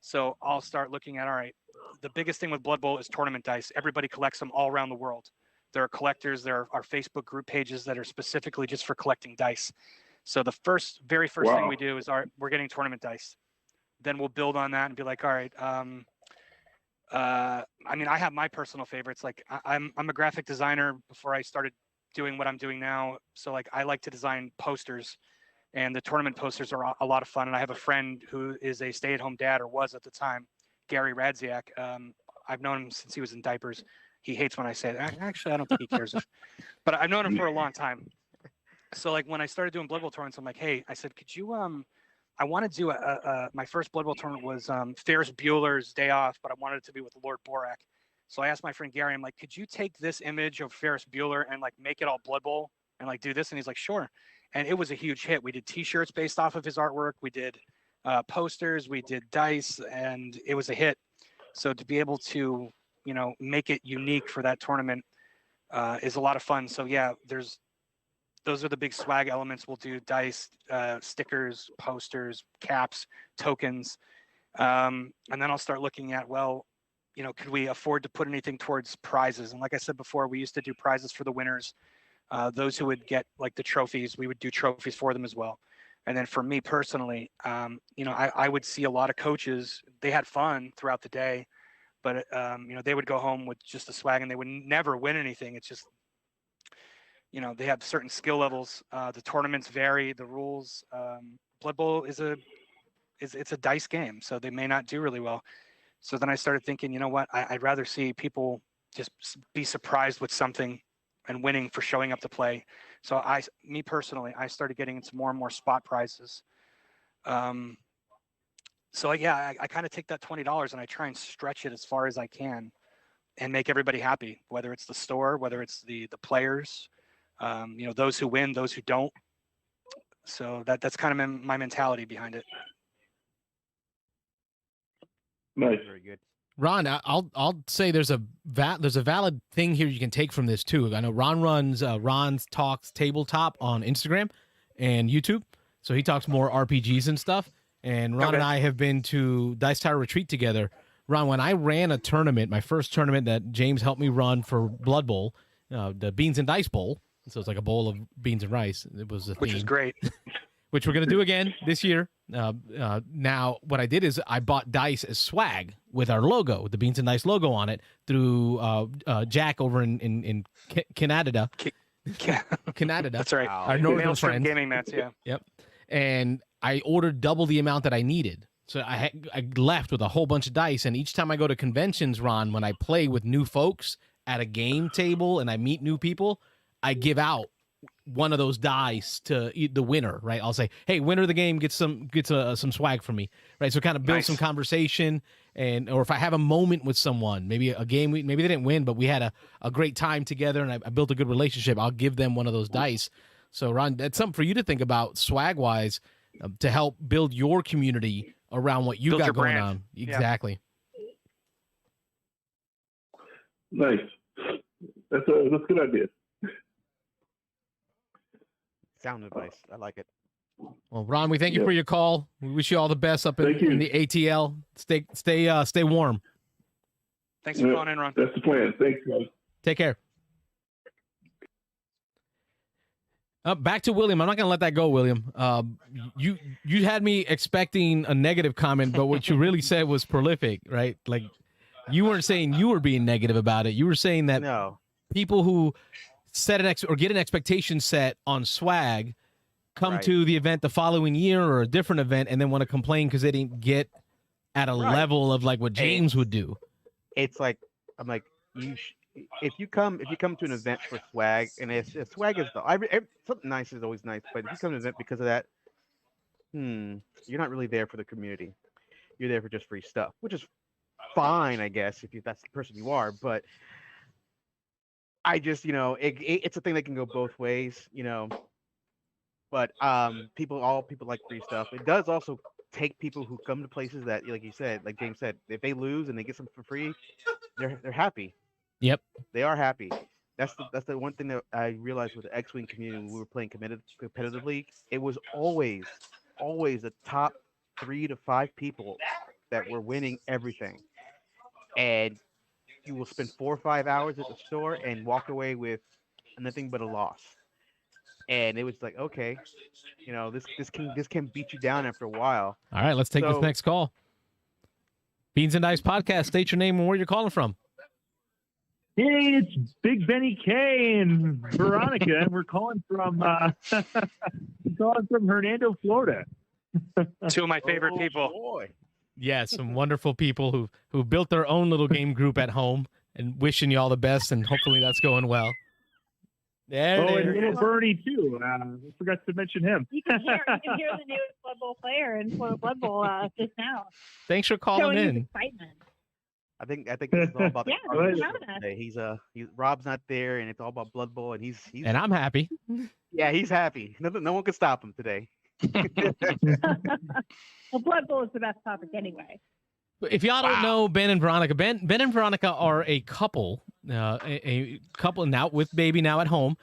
So I'll start looking at, all right, the biggest thing with Blood Bowl is tournament dice. Everybody collects them all around the world. There are collectors. There are Facebook group pages that are specifically just for collecting dice. So the very first thing we do is, all right, we're getting tournament dice. Then we'll build on that and be like, all right, I have my personal favorites. Like I'm a graphic designer before I started doing what I'm doing now. So like I like to design posters, and the tournament posters are a lot of fun. And I have a friend who is a stay-at-home dad, or was at the time, Gary Radziak. I've known him since he was in diapers. He hates when I say that. Actually, I don't think he cares. But I've known him for a long time. So like when I started doing Blood Bowl tournaments, I'm like, hey, I said, could you I want to do my first Blood Bowl tournament was Ferris Bueller's Day Off, but I wanted it to be with Lord Borak. So I asked my friend Gary, I'm like, could you take this image of Ferris Bueller and like make it all Blood Bowl and like do this? And he's like, sure. And it was a huge hit. We did T-shirts based off of his artwork. We did posters. We did dice, and it was a hit. So to be able to, make it unique for that tournament is a lot of fun. So yeah, those are the big swag elements. We'll do dice, stickers, posters, caps, tokens. And then I'll start looking at, could we afford to put anything towards prizes? And like I said before, we used to do prizes for the winners. Those who would get like the trophies, we would do trophies for them as well. And then for me personally, I would see a lot of coaches, they had fun throughout the day, but, they would go home with just the swag and they would never win anything. It's just, they have certain skill levels. The tournaments vary, the rules. Blood Bowl it's a dice game, so they may not do really well. So then I started thinking, you know what? I'd rather see people just be surprised with something and winning for showing up to play. So me personally, I started getting into more and more spot prizes. So yeah, I kind of take that $20 and I try and stretch it as far as I can and make everybody happy, whether it's the store, whether it's the players, those who win, those who don't. So that's kind of my mentality behind it. Nice. Very good. Ron, I'll say there's a valid thing here you can take from this too. I know Ron runs Ron's Talks Tabletop on Instagram and YouTube, so he talks more RPGs and stuff. And Ron and I have been to Dice Tower Retreat together. Ron, when I ran a tournament, my first tournament that James helped me run for Blood Bowl, the Beans and Dice Bowl, so it's like a bowl of beans and rice. It was the which theme. is great. Which we're going to do again this year. Now, what I did is I bought dice as swag with our logo, with the Beans and Dice logo on it, through Jack over in Canada. Canada. That's right. Our northern Maelstrom friends. Gaming mats, yeah. Yep. And I ordered double the amount that I needed. So I left with a whole bunch of dice. And each time I go to conventions, Ron, when I play with new folks at a game table and I meet new people, I give out one of those dice to the winner, right? I'll say, hey, winner of the game gets some swag from me, right? So kind of build some conversation, or if I have a moment with someone, maybe a game, maybe they didn't win, but we had a great time together and I built a good relationship, I'll give them one of those dice. So Ron, that's something for you to think about swag wise to help build your community around what you got going on. Exactly. Nice. That's a good idea. Sound advice. I like it. Well, Ron, we thank you for your call. We wish you all the best up in the ATL. Stay warm. Thanks for calling in, Ron. That's the plan. Thanks, guys. Take care. Back to William. I'm not going to let that go, William. You had me expecting a negative comment, but what you really said was prolific, right? Like, you weren't saying you were being negative about it. You were saying that people who set get an expectation set on swag come to the event the following year or a different event and then want to complain because they didn't get at a level of like what James would do. It's like, I'm like, if you come to an event for swag, and swag is something nice is always nice, but if you come to an event because of that, you're not really there for the community. You're there for just free stuff, which is fine, I guess, if that's the person you are. But I just, it's a thing that can go both ways, But people like free stuff. It does also take people who come to places that, like you said, like James said, if they lose and they get something for free, they're happy. Yep, they are happy. That's the one thing that I realized with the X-Wing community when we were playing competitively. It was always the top 3 to 5 people that were winning everything, and you will spend 4 or 5 hours at the store and walk away with nothing but a loss. And it was like, okay, this can beat you down after a while. All right, let's take this next call. Beans and Dice Podcast. State your name and where you're calling from. Hey, it's Big Benny K and Veronica, and we're calling from Hernando, Florida. 2 of my favorite people. Boy. Yeah, some wonderful people who built their own little game group at home, and wishing you all the best, and hopefully that's going well. And little Bernie too. I forgot to mention him. You can hear the newest Blood Bowl player in Florida Blood Bowl just now. Thanks for calling in. Excitement. I think this is all about He's Rob's not there, and it's all about Blood Bowl, and he's and I'm happy. Yeah, he's happy. No one can stop him today. Well, Blood Bowl is the best topic anyway. If y'all don't know Ben and Veronica, Ben and Veronica are a couple, a couple now with baby now at home.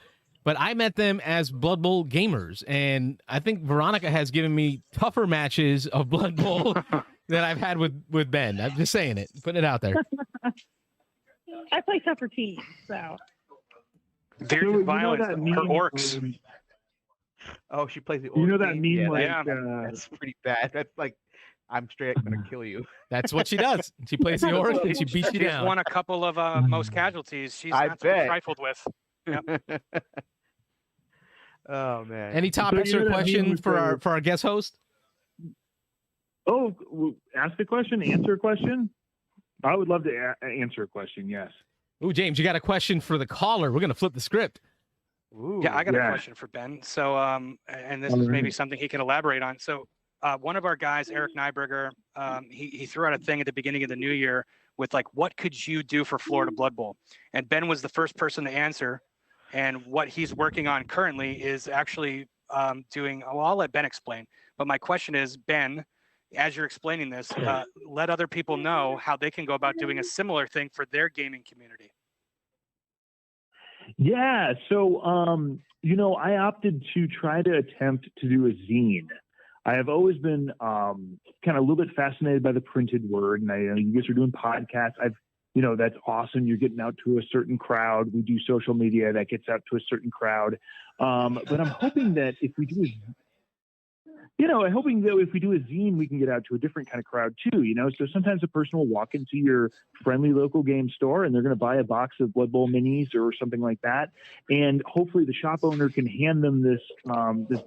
But I met them as Blood Bowl gamers, and I think Veronica has given me tougher matches of Blood Bowl than I've had with Ben. I'm just saying it, putting it out there. I play tougher teams, so. Very violent for orcs. Oh, she plays the orcs. You know that meme? That's pretty bad. That's like, I'm straight up gonna kill you. That's what she does. She plays the orcs and she beats you down. She's won a couple of most casualties. She's not to be trifled with. Yep. Oh man. Any topics or questions for our guest host? Oh, ask a question, answer a question. I would love to answer a question. Yes. Ooh, James, you got a question for the caller? We're gonna flip the script. Ooh, yeah, I got a question for Ben. So, and this is maybe something he can elaborate on. So, one of our guys, Eric Nyberger, he threw out a thing at the beginning of the new year with like, what could you do for Florida Blood Bowl? And Ben was the first person to answer. And what he's working on currently is actually doing, well, I'll let Ben explain. But my question is, Ben, as you're explaining this, let other people know how they can go about doing a similar thing for their gaming community. Yeah. So, I opted to try to attempt to do a zine. I have always been kind of a little bit fascinated by the printed word, and you guys are doing podcasts. That's awesome. You're getting out to a certain crowd. We do social media that gets out to a certain crowd. But I'm hoping that if we do if we do a zine, we can get out to a different kind of crowd too, So sometimes a person will walk into your friendly local game store and they're going to buy a box of Blood Bowl minis or something like that. And hopefully the shop owner can hand them this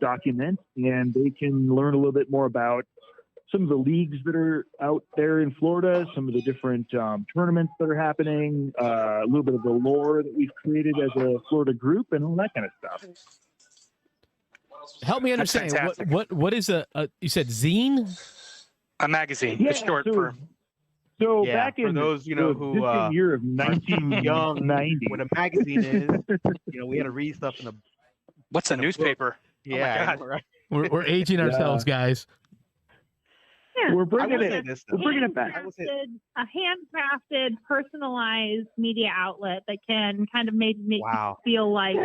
document, and they can learn a little bit more about some of the leagues that are out there in Florida, some of the different tournaments that are happening, a little bit of the lore that we've created as a Florida group, and all that kind of stuff. Help me That's understand. fantastic. What is you said zine? A magazine. Yeah, It's short so- for. So Yeah, back for in those, the who distant year of young, 1990, what a magazine is, we had to read stuff in a What's a in a book. newspaper? Yeah, I God. know, right? We're aging ourselves, guys. Yeah. we're I bringing will say it. this We're though. bringing it back. A handcrafted, personalized media outlet that can kind of make Wow. you feel like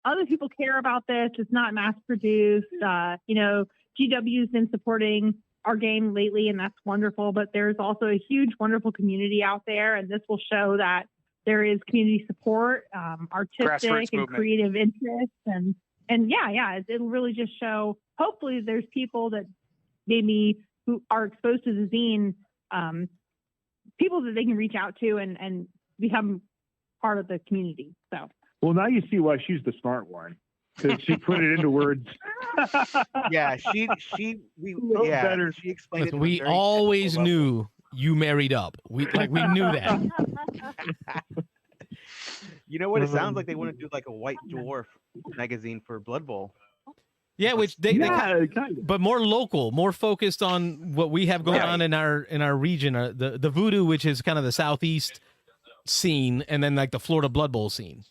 other people care about this. It's not mass produced. GW's been supporting our game lately, and that's wonderful. But there's also a huge, wonderful community out there, and this will show that there is community support, artistic Grassroots and movement. creative interests, and it'll really just show. Hopefully, there's people that maybe who are exposed to the zine, people that they can reach out to and become part of the community. So. Well, now you see why she's the smart one, because she put it into words. Yeah, she better. she explained it. Listen, to a we very always technical level. knew you married up. We knew that. You know what? It sounds like they want to do like a White Dwarf magazine for Blood Bowl. Yeah, which they kind of. but more local, more focused on what we have going on in our region. The Voodoo, which is kind of the southeast scene, and then like the Florida Blood Bowl scene.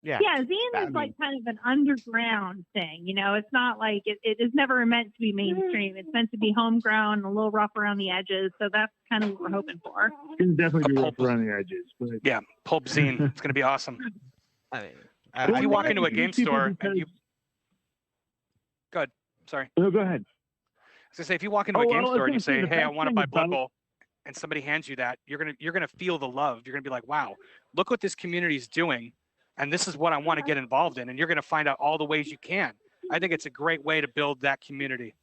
Yeah, zine is like kind of an underground thing. It's not like it is never meant to be mainstream. It's meant to be homegrown, a little rough around the edges. So that's kind of what we're hoping for. It's definitely be rough around the edges. But Yeah, pulp zine. It's going to be awesome. I mean, If you walk into a game people store because- and you. Go ahead. Sorry. No, go ahead. I was gonna say, if you walk into a Oh, game well, I was store and you gonna say say, the "Hey, I best want to thing buy about Blood it- Bowl," and somebody hands you that, you're gonna feel the love. You're gonna be like, "Wow, look what this community is doing, and this is what I want to get involved in." And you're gonna find out all the ways you can. I think it's a great way to build that community.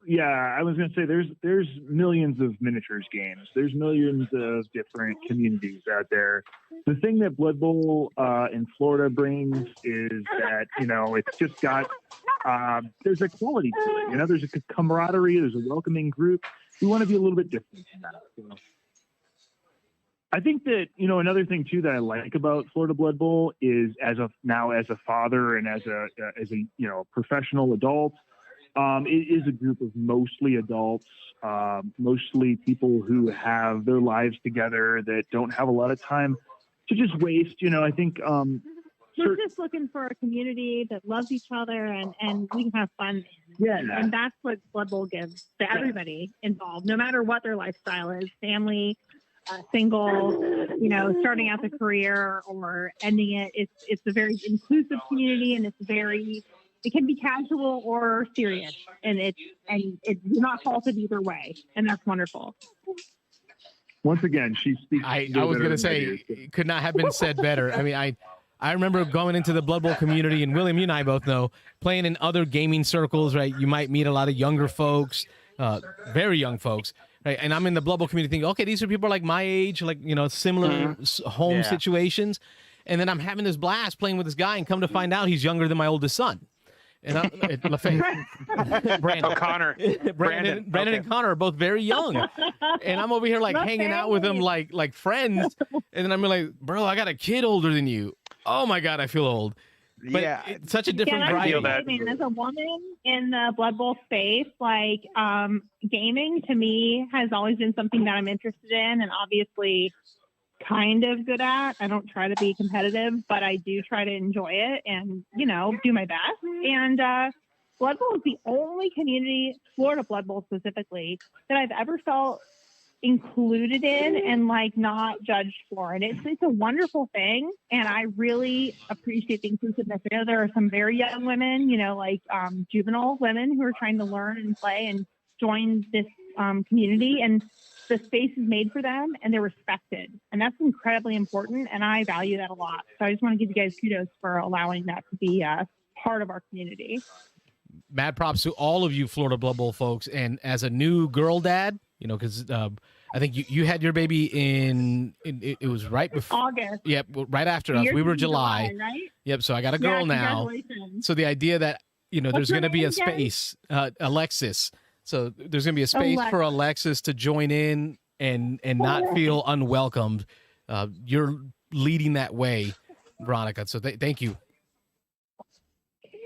Yeah, I was going to say there's millions of miniatures games. There's millions of different communities out there. The thing that Blood Bowl in Florida brings is that, it's just got, there's a quality to it. There's a camaraderie. There's a welcoming group. We want to be a little bit different than that. So. I think that, another thing too that I like about Florida Blood Bowl is as a father and as a professional adult, it is a group of mostly adults, mostly people who have their lives together that don't have a lot of time to just waste. I think We're just looking for a community that loves each other and we can have fun. Yeah. And that's what Blood Bowl gives to everybody involved, no matter what their lifestyle is, family, single, starting out the career or ending it. It's a very inclusive community, and it can be casual or serious, and you're not faulted either way, and that's wonderful. Once again, she speaks. I was going to say, it could not have been said better. I mean, I remember going into the Blood Bowl community, and William, you and I both know, playing in other gaming circles, right? You might meet a lot of younger folks, very young folks, right? And I'm in the Blood Bowl community thinking, okay, these are people like my age, like, similar home situations. And then I'm having this blast playing with this guy, and come to find out he's younger than my oldest son. And Brandon Connor. Brandon and Connor are both very young, and I'm over here like hanging out with them like friends, and then I'm like, bro, I got a kid older than you. Oh my god, I feel old. But Yeah, it's such a different I variety. mean, as a woman in the Blood Bowl space, like gaming to me has always been something that I'm interested in, and obviously kind of good at. I don't try to be competitive, but I do try to enjoy it and, do my best. And Blood Bowl is the only community, Florida Blood Bowl specifically, that I've ever felt included in and not judged for. And it's a wonderful thing. And I really appreciate the inclusiveness. I know there are some very young women, juvenile women who are trying to learn and play and join this community. And the space is made for them and they're respected. And that's incredibly important. And I value that a lot. So I just want to give you guys kudos for allowing that to be part of our community. Mad props to all of you Florida Blood Bowl folks. And as a new girl dad, because I think you had your baby it was right before August. Yep, right after us. We were July. Right? Yep. So I got a girl now. So the idea that there's going to be a space, Alexis. So there's going to be a space for Alexis to join in and not feel unwelcomed. You're leading that way, Veronica. So thank you.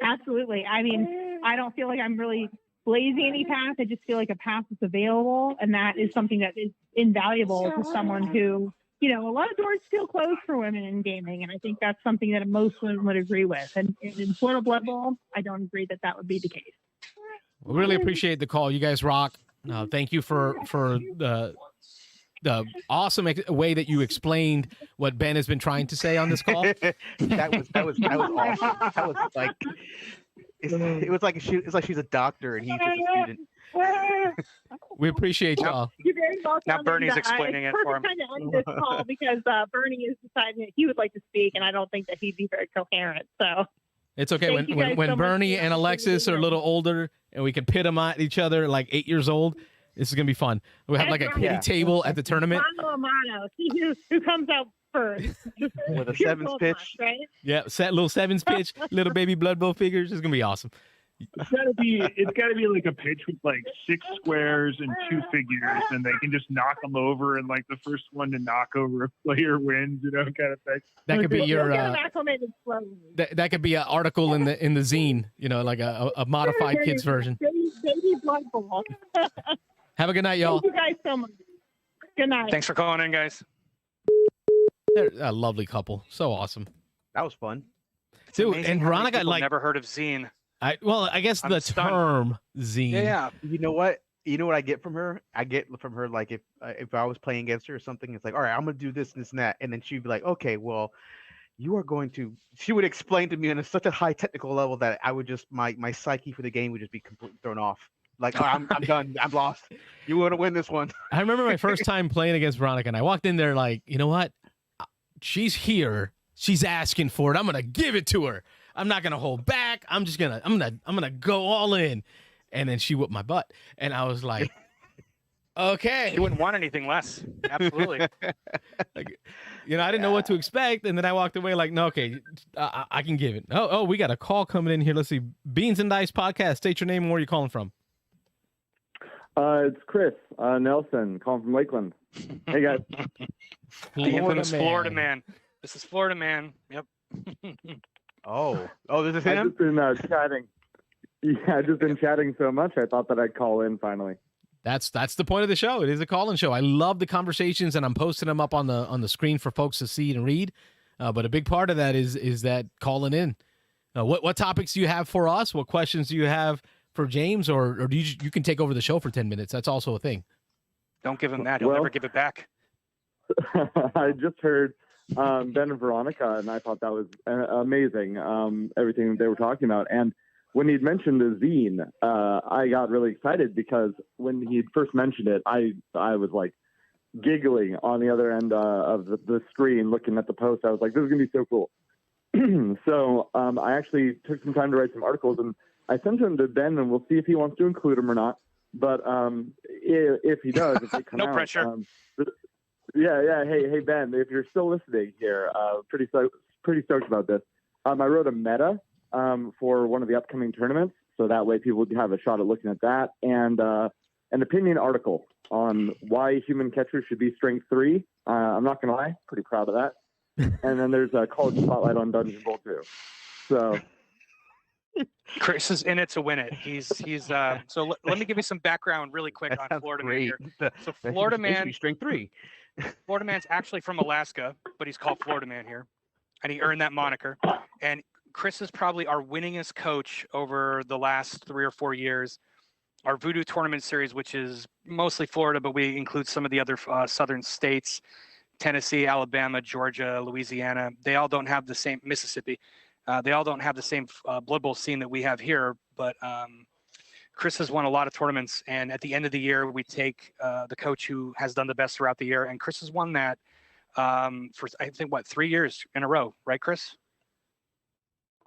Absolutely. I mean, I don't feel like I'm really blazing any path. I just feel like a path is available, and that is something that is invaluable to someone who, a lot of doors still closed for women in gaming, and I think that's something that most women would agree with. And in Florida Blood Bowl, I don't agree that that would be the case. We really appreciate the call. You guys rock. Thank you for the awesome way that you explained what Ben has been trying to say on this call. that was awesome. That was like it's like she's a doctor and he's just a student. We appreciate y'all. You're very welcome. Now Bernie's explaining it for him. It's perfect time to end this call because Bernie is deciding that he would like to speak, and I don't think that he'd be very coherent. So it's okay when Bernie and Alexis are a little older and we can pit them at each other like 8 years old. This is gonna be fun. We'll have like a kitty table at the tournament. Mano, see who comes out first with a sevens pitch, right? Yeah, little sevens pitch, little baby Blood Bowl figures. It's gonna be awesome. It's gotta be like a pitch with like 6 squares and 2 figures, and they can just knock them over, and like the first one to knock over a player wins, kind of thing. That could be your that could be an article in the zine, like a modified kids version. Baby Blood Bowl. Have a good night, y'all. Thank you guys so much. Good night. Thanks for calling in, guys. They're a lovely couple. So awesome. That was fun. Dude, and Veronica, never heard of zine. I guess the term zine. Yeah. You know what I get from her? I get from her like if I was playing against her or something, it's like, all right, I'm gonna do this and this and that, and then she'd be like, okay, well, you are going to. She would explain to me on such a high technical level that I would just my psyche for the game would just be completely thrown off. Like, oh, I'm done. I'm lost. You want to win this one. I remember my first time playing against Veronica, and I walked in there like, you know what? She's here. She's asking for it. I'm gonna give it to her. I'm not gonna hold back. I'm gonna go all in. And then she whooped my butt, and I was like, okay. You wouldn't want anything less. Absolutely. I didn't know what to expect, and then I walked away like, no, okay, I can give it. Oh, we got a call coming in here. Let's see. Beans and Dice podcast. State your name and where you're calling from. It's Chris Nelson, calling from Lakeland. Hey, guys. The infamous Florida man. This is Florida man. Yep. Oh, this is him? I've just been chatting. Yeah, I've just been chatting so much, I thought that I'd call in finally. That's the point of the show. It is a call-in show. I love the conversations, and I'm posting them up on the screen for folks to see and read. But a big part of that is that calling in. What topics do you have for us? What questions do you have for James, or do you can take over the show for 10 minutes? That's also a thing. Don't give him that. He'll never give it back. I just heard Ben and Veronica, and I thought that was amazing, everything they were talking about. And when he'd mentioned the zine, I got really excited because when he first mentioned it, I was like giggling on the other end of the screen looking at the post. I was like, this is going to be so cool. So I actually took some time to write some articles, and I sent them to Ben, and we'll see if he wants to include them or not. But if he does, if they come no out, pressure. Yeah. Hey, Ben, if you're still listening here, pretty stoked about this. I wrote a meta for one of the upcoming tournaments, so that way people would have a shot at looking at that, and an opinion article on why human catchers should be strength 3. I'm not going to lie, pretty proud of that. And then there's a college spotlight on Dungeon Bowl 2. So Chris is in it to win it. He's so let me give you some background really quick on Florida Man here. So Florida Man, strength 3. Florida Man's actually from Alaska, but he's called Florida Man here, and he earned that moniker. And Chris is probably our winningest coach over the last 3 or 4 years. Our Voodoo Tournament Series, which is mostly Florida, but we include some of the other southern states, Tennessee, Alabama, Georgia, Louisiana. They all don't have the same, Mississippi. They all don't have the same Blood Bowl scene that we have here, but Chris has won a lot of tournaments, and at the end of the year, we take the coach who has done the best throughout the year, and Chris has won that for, I think, 3 years in a row, right, Chris?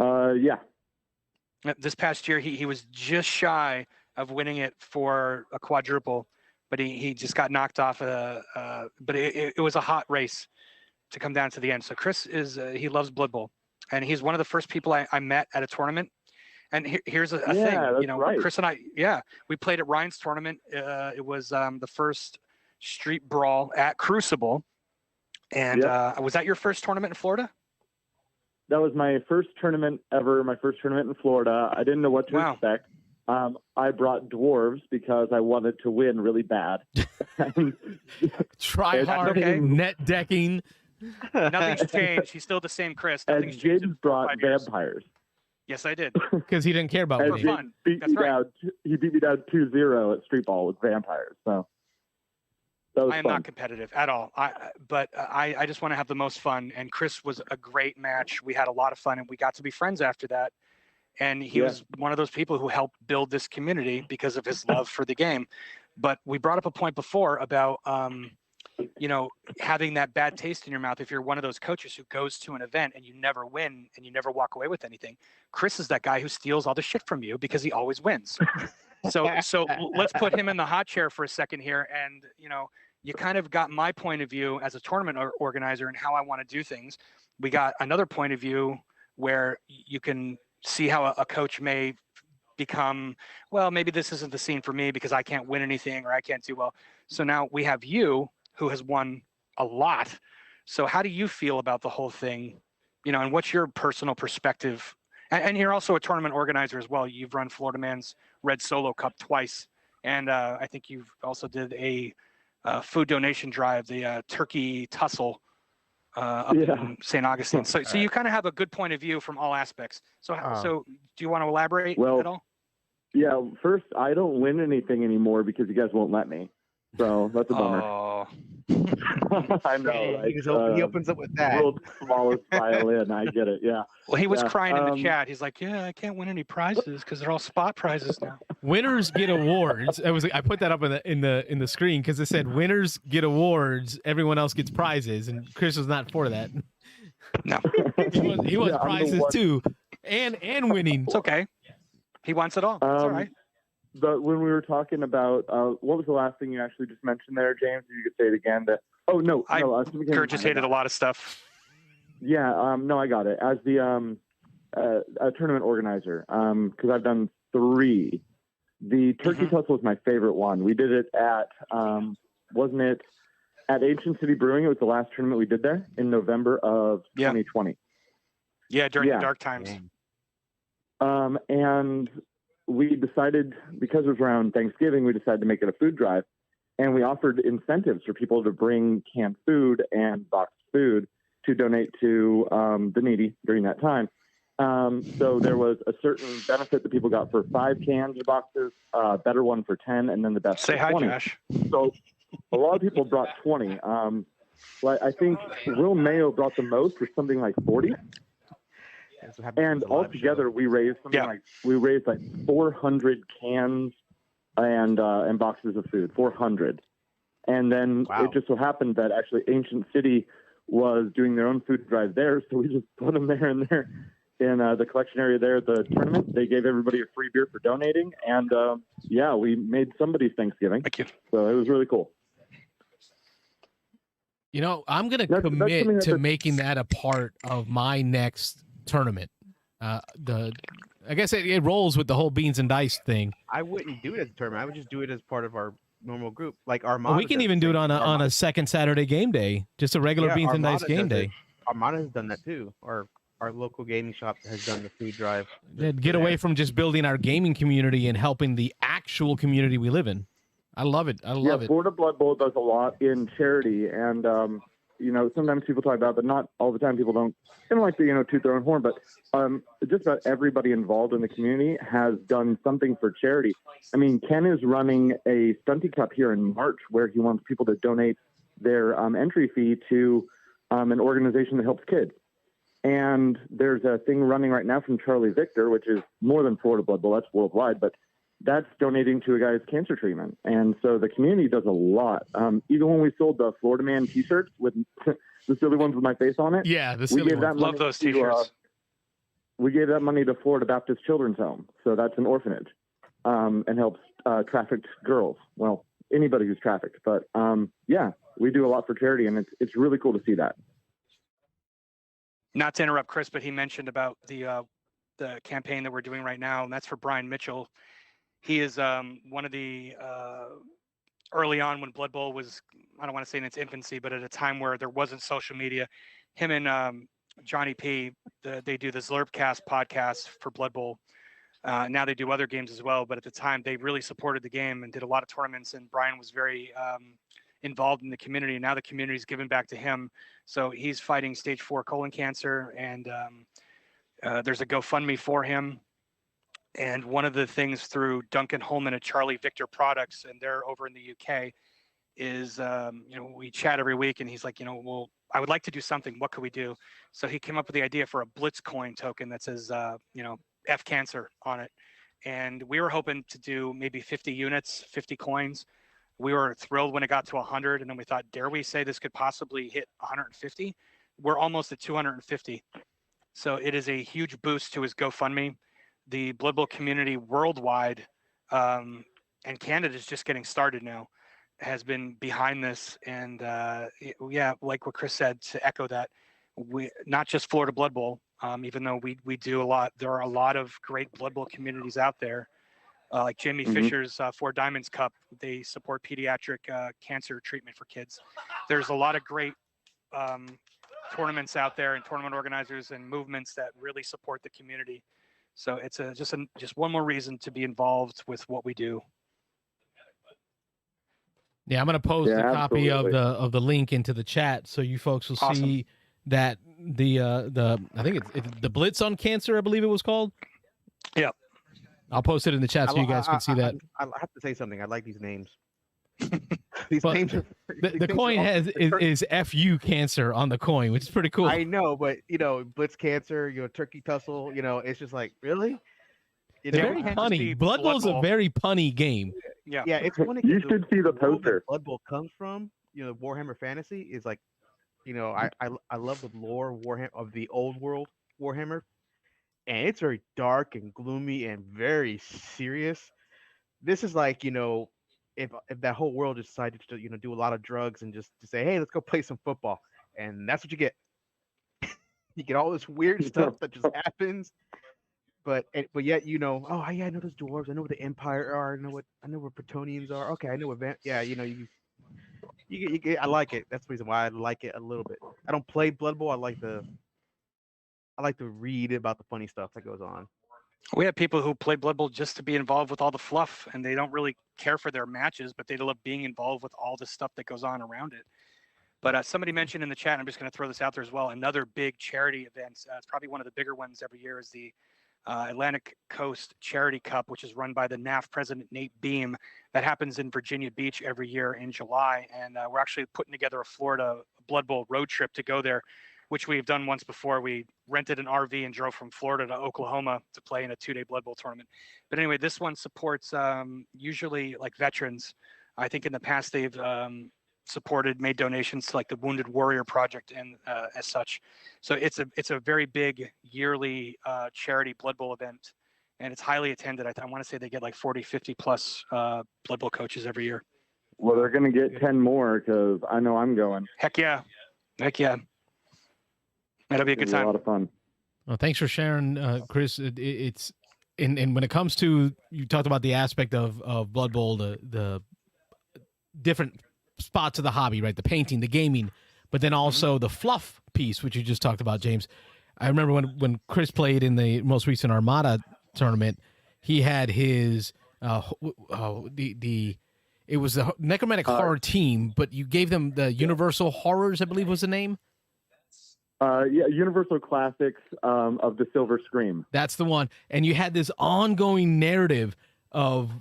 Yeah. This past year, he was just shy of winning it for a quadruple, but he just got knocked off. But it was a hot race to come down to the end. So Chris he loves Blood Bowl, and he's one of the first people I met at a tournament. And here's a thing, right. Chris and I, we played at Ryan's tournament. It was the first street brawl at Crucible. And was that your first tournament in Florida? That was my first tournament ever, my first tournament in Florida. I didn't know what to expect. I brought dwarves because I wanted to win really bad. Try hard, net decking. Nothing's changed. He's still the same Chris. Nothing's And changed. James brought vampires. Yes, I did. Because he didn't care about And winning. For fun. James That's right. He beat me down 2-0 at Street Ball with vampires. So that was I am fun. not competitive at all. But I just want to have the most fun. And Chris was a great match. We had a lot of fun, and we got to be friends after that. And he was one of those people who helped build this community because of his love for the game. But we brought up a point before about, having that bad taste in your mouth. If you're one of those coaches who goes to an event and you never win and you never walk away with anything, Chris is that guy who steals all the shit from you because he always wins. So let's put him in the hot chair for a second here. And, you kind of got my point of view as a tournament organizer and how I want to do things. We got another point of view where you can see how a coach may become, well, maybe this isn't the scene for me because I can't win anything or I can't do well. So now we have you who has won a lot. So how do you feel about the whole thing? And what's your personal perspective? And you're also a tournament organizer as well. You've run Florida Man's Red Solo Cup twice. And I think you've also did a food donation drive, the Turkey Tussle up in St. Augustine. So you kind of have a good point of view from all aspects. So do you want to elaborate at all? Yeah, first, I don't win anything anymore because you guys won't let me. So that's a bummer. Oh. I know. He opens up with that. World's smallest violin. I get it. Yeah. Well, he was crying in the chat. He's like, "Yeah, I can't win any prizes because they're all spot prizes now." Winners get awards. I put that up in the screen because it said winners get awards, everyone else gets prizes, and Chris was not for that. No, he wants prizes too, and winning. It's okay. He wants it all. It's all right. But when we were talking about what was the last thing you actually just mentioned there, James? If you could say it again. I regurgitated a lot of stuff. Yeah, no, I got it. As the a tournament organizer, because I've done 3. The Turkey Tussle was my favorite one. We did it at, wasn't it at Ancient City Brewing? It was the last tournament we did there in November of 2020. Yeah, during the dark times. And we decided, because it was around Thanksgiving, we decided to make it a food drive. And we offered incentives for people to bring canned food and boxed food to donate to the needy during that time. So there was a certain benefit that people got for 5 cans of boxes, better one for 10, and then the best Say for hi, 20. Josh. So a lot of people brought 20. I think Will Mayo brought the most, for something like 40. And altogether, we raised something like 400 cans and boxes of food, 400. And then it just so happened that actually Ancient City was doing their own food drive there, so we just put them there in the collection area there at the tournament. They gave everybody a free beer for donating, and we made somebody's Thanksgiving. Thank you. So it was really cool. I'm going to commit to making that a part of my next tournament. I guess it rolls with the whole beans and dice thing. I wouldn't do it as a tournament. I would just do it as part of our normal group, like Armada. Well, we can even do it on a second Saturday game day, just a regular beans and dice game day. Armada has done that too. Our local gaming shop has done the food drive. Get away from just building our gaming community and helping the actual community we live in. I love it. I love it. Florida Blood Bowl does a lot in charity, and sometimes people talk about it, but not all the time. People don't like to toot their own horn, but just about everybody involved in the community has done something for charity. I mean, Ken is running a Stunty Cup here in March where he wants people to donate their entry fee to an organization that helps kids. And there's a thing running right now from Charlie Victor, which is more than Florida Blood Bowl, that's worldwide, but that's donating to a guy's cancer treatment. And so the community does a lot. Even when we sold the Florida Man t-shirts with the silly ones with my face on it. Yeah, the silly ones. Love those t-shirts. We gave that money to Florida Baptist Children's Home. So that's an orphanage and helps trafficked girls. Well, anybody who's trafficked. But we do a lot for charity, and it's really cool to see that. Not to interrupt Chris, but he mentioned about the campaign that we're doing right now, and that's for Brian Mitchell. He is one of the early on when Blood Bowl was, I don't want to say in its infancy, but at a time where there wasn't social media. Him and Johnny P. They do the Zlurpcast podcast for Blood Bowl. Now they do other games as well, but at the time they really supported the game and did a lot of tournaments. And Brian was very involved in the community. And now the community's given back to him. So he's fighting stage 4 colon cancer, and there's a GoFundMe for him. And one of the things through Duncan Holman at Charlie Victor Products, and they're over in the UK, is we chat every week, and he's like, well, I would like to do something. What could we do? So he came up with the idea for a Blitz coin token that says F cancer on it. And we were hoping to do maybe 50 units, 50 coins. We were thrilled when it got to 100, and then we thought, dare we say this could possibly hit 150? We're almost at 250. So it is a huge boost to his GoFundMe. The Blood Bowl community worldwide, and Canada is just getting started now, has been behind this. And like what Chris said, to echo that, we not just Florida Blood Bowl, even though we do a lot, there are a lot of great Blood Bowl communities out there, like Jamie Fisher's Four Diamonds Cup. They support pediatric cancer treatment for kids. There's a lot of great tournaments out there, and tournament organizers and movements that really support the community. So it's just one more reason to be involved with what we do. Yeah, I'm going to post a copy of the link into the chat so you folks will see that the I think it's the Blitz on Cancer, I believe it was called. Yeah. I'll post it in the chat so you guys can see that. I have to say something. I like these names. These names are, the coin is FU Cancer on the coin, which is pretty cool. I know, but Blitz Cancer, Turkey Tussle, it's just like, really? Very punny. Blood Bowl is a very punny game. Yeah, it's funny. You should see the poster. Blood Bowl comes from, Warhammer Fantasy is like, I love the lore of the old world Warhammer, and it's very dark and gloomy and very serious. This is like, if that whole world just decided to do a lot of drugs and just to say, hey, let's go play some football, and that's what you get. You get all this weird stuff that just happens, but yet oh yeah, I know those dwarves, I know what the Empire are, I know what Bretonians are. Okay, I know what you I like it. That's the reason why I like it a little bit. I don't play Blood Bowl. I like to read about the funny stuff that goes on. We have people who play Blood Bowl just to be involved with all the fluff, and they don't really care for their matches, but they love being involved with all the stuff that goes on around it. But somebody mentioned in the chat, and I'm just going to throw this out there as well, another big charity event. It's probably one of the bigger ones every year, is the Atlantic Coast Charity Cup, which is run by the NAF president, Nate Beam. That happens in Virginia Beach every year in July. And we're actually putting together a Florida Blood Bowl road trip to go there, which we've done once before. We rented an RV and drove from Florida to Oklahoma to play in a 2-day Blood Bowl tournament. But anyway, this one supports usually like veterans. I think in the past they've made donations to like the Wounded Warrior Project and as such. So it's a very big yearly charity Blood Bowl event, and it's highly attended. I want to say they get like 40, 50 plus Blood Bowl coaches every year. Well, they're going to get 10 more because I know I'm going. Heck yeah. That'll be a good time. A lot of fun. Well, thanks for sharing, Chris. It's and when it comes to, you talked about the aspect of Blood Bowl, the different spots of the hobby, right? The painting, the gaming, but then also the fluff piece, which you just talked about, James. I remember when Chris played in the most recent Armada tournament, he had his it was the Necromantic Horror team, but you gave them the Universal Horrors, I believe was the name. Universal Classics of the Silver Scream. That's the one. And you had this ongoing narrative of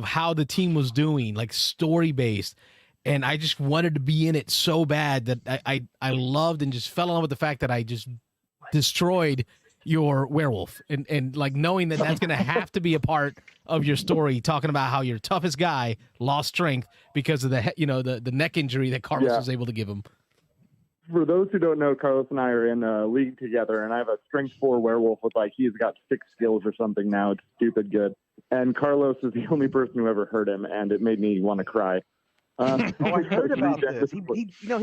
how the team was doing, like story based. And I just wanted to be in it so bad that I loved and just fell in love with the fact that I just destroyed your werewolf, and like knowing that that's going to have to be a part of your story, talking about how your toughest guy lost strength because of the neck injury that Carlos was able to give him. For those who don't know, Carlos and I are in a league together, and I have a strength 4 werewolf with he's got 6 skills or something now. It's stupid good. And Carlos is the only person who ever hurt him, and it made me want to cry. I heard about this. He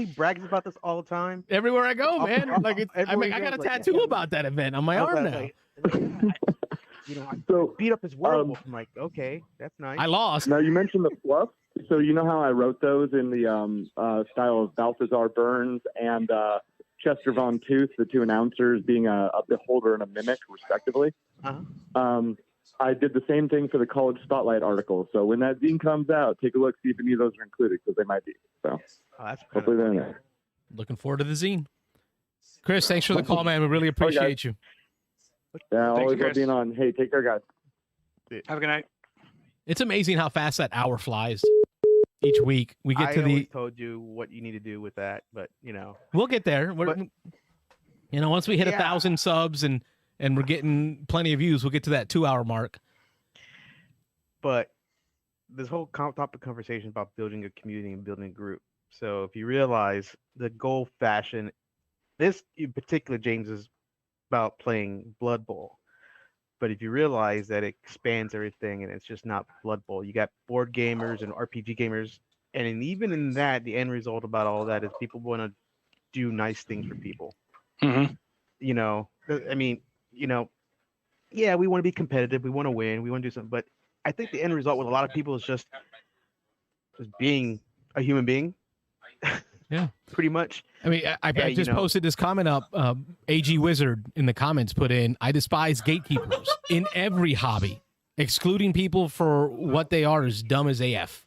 brags about this all the time. Everywhere I go, man. I got a tattoo about that event on my arm now. I beat up his werewolf. I'm like, okay, that's nice. I lost. Now, you mentioned the fluff. So you know how I wrote those in the style of Balthazar Burns and Chester Von Tooth, the two announcers, being a beholder and a mimic, respectively. I did the same thing for the College Spotlight article. So when that zine comes out, take a look, see if any of those are included, because they might be. So hopefully they're in there. Looking forward to the zine. Chris, thanks for the call, man. We really appreciate you. Yeah, always love being on. Hey, take care, guys. Have a good night. It's amazing how fast that hour flies each week. We get to always told you what you need to do with that, but we'll get there. Once we hit 1,000 subs and we're getting plenty of views, we'll get to that 2-hour mark. But this whole topic conversation about building a community and building a group. So if you realize the goal fashion, this in particular, James, is about playing Blood Bowl. But if you realize that it expands everything and it's just not Blood Bowl, you got board gamers and RPG gamers. And even in that, the end result about all that is people want to do nice things for people. Mm-hmm. Yeah, we want to be competitive. We want to win. We want to do something. But I think the end result with a lot of people is just being a human being. Yeah, pretty much. I mean, I just posted this comment up. AG Wizard in the comments put in, I despise gatekeepers in every hobby. Excluding people for what they are is dumb as AF.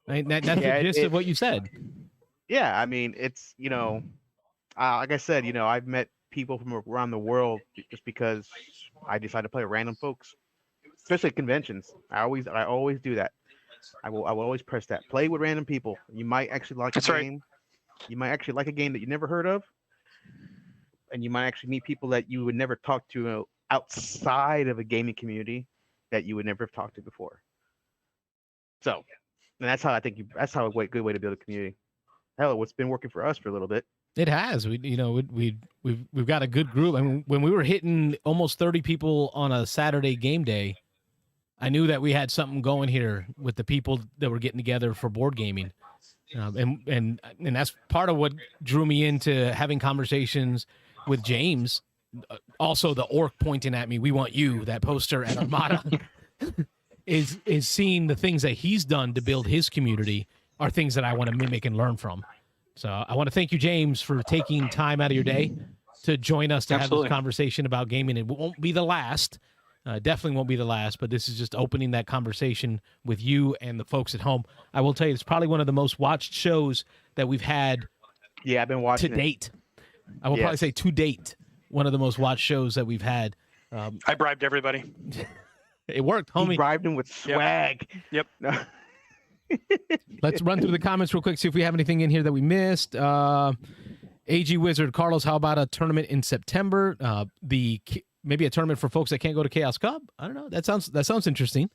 Right? That's the gist of what you said. Yeah, I mean, it's, like I said, I've met people from around the world just because I decided to play with random folks, especially at conventions. I always do that. I will always press that. Play with random people. You might actually like a game. You might actually like a game that you never heard of, and you might actually meet people that you would never talk to outside of a gaming community that you would never have talked to before. So, and that's how I think that's how a good way to build a community. Hell, what's been working for us for a little bit. It has. We've got a good group. I mean, when we were hitting almost 30 people on a Saturday game day, I knew that we had something going here with the people that were getting together for board gaming. And that's part of what drew me into having conversations with James. Also, the orc pointing at me, "We want you," that poster at Armada, is seeing the things that he's done to build his community are things that I want to mimic and learn from. So I want to thank you, James, for taking time out of your day to join us to have this conversation about gaming. It won't be the last. Definitely won't be the last, but this is just opening that conversation with you and the folks at home. I will tell you, it's probably one of the most watched shows that we've had. Yeah, I've been watching to date. I will probably say to date, one of the most watched shows that we've had. I bribed everybody. It worked, homie. He bribed him with swag. Yep. Let's run through the comments real quick, see if we have anything in here that we missed. AG Wizard, Carlos, how about a tournament in September? Maybe a tournament for folks that can't go to Chaos Cup. I don't know. That sounds interesting.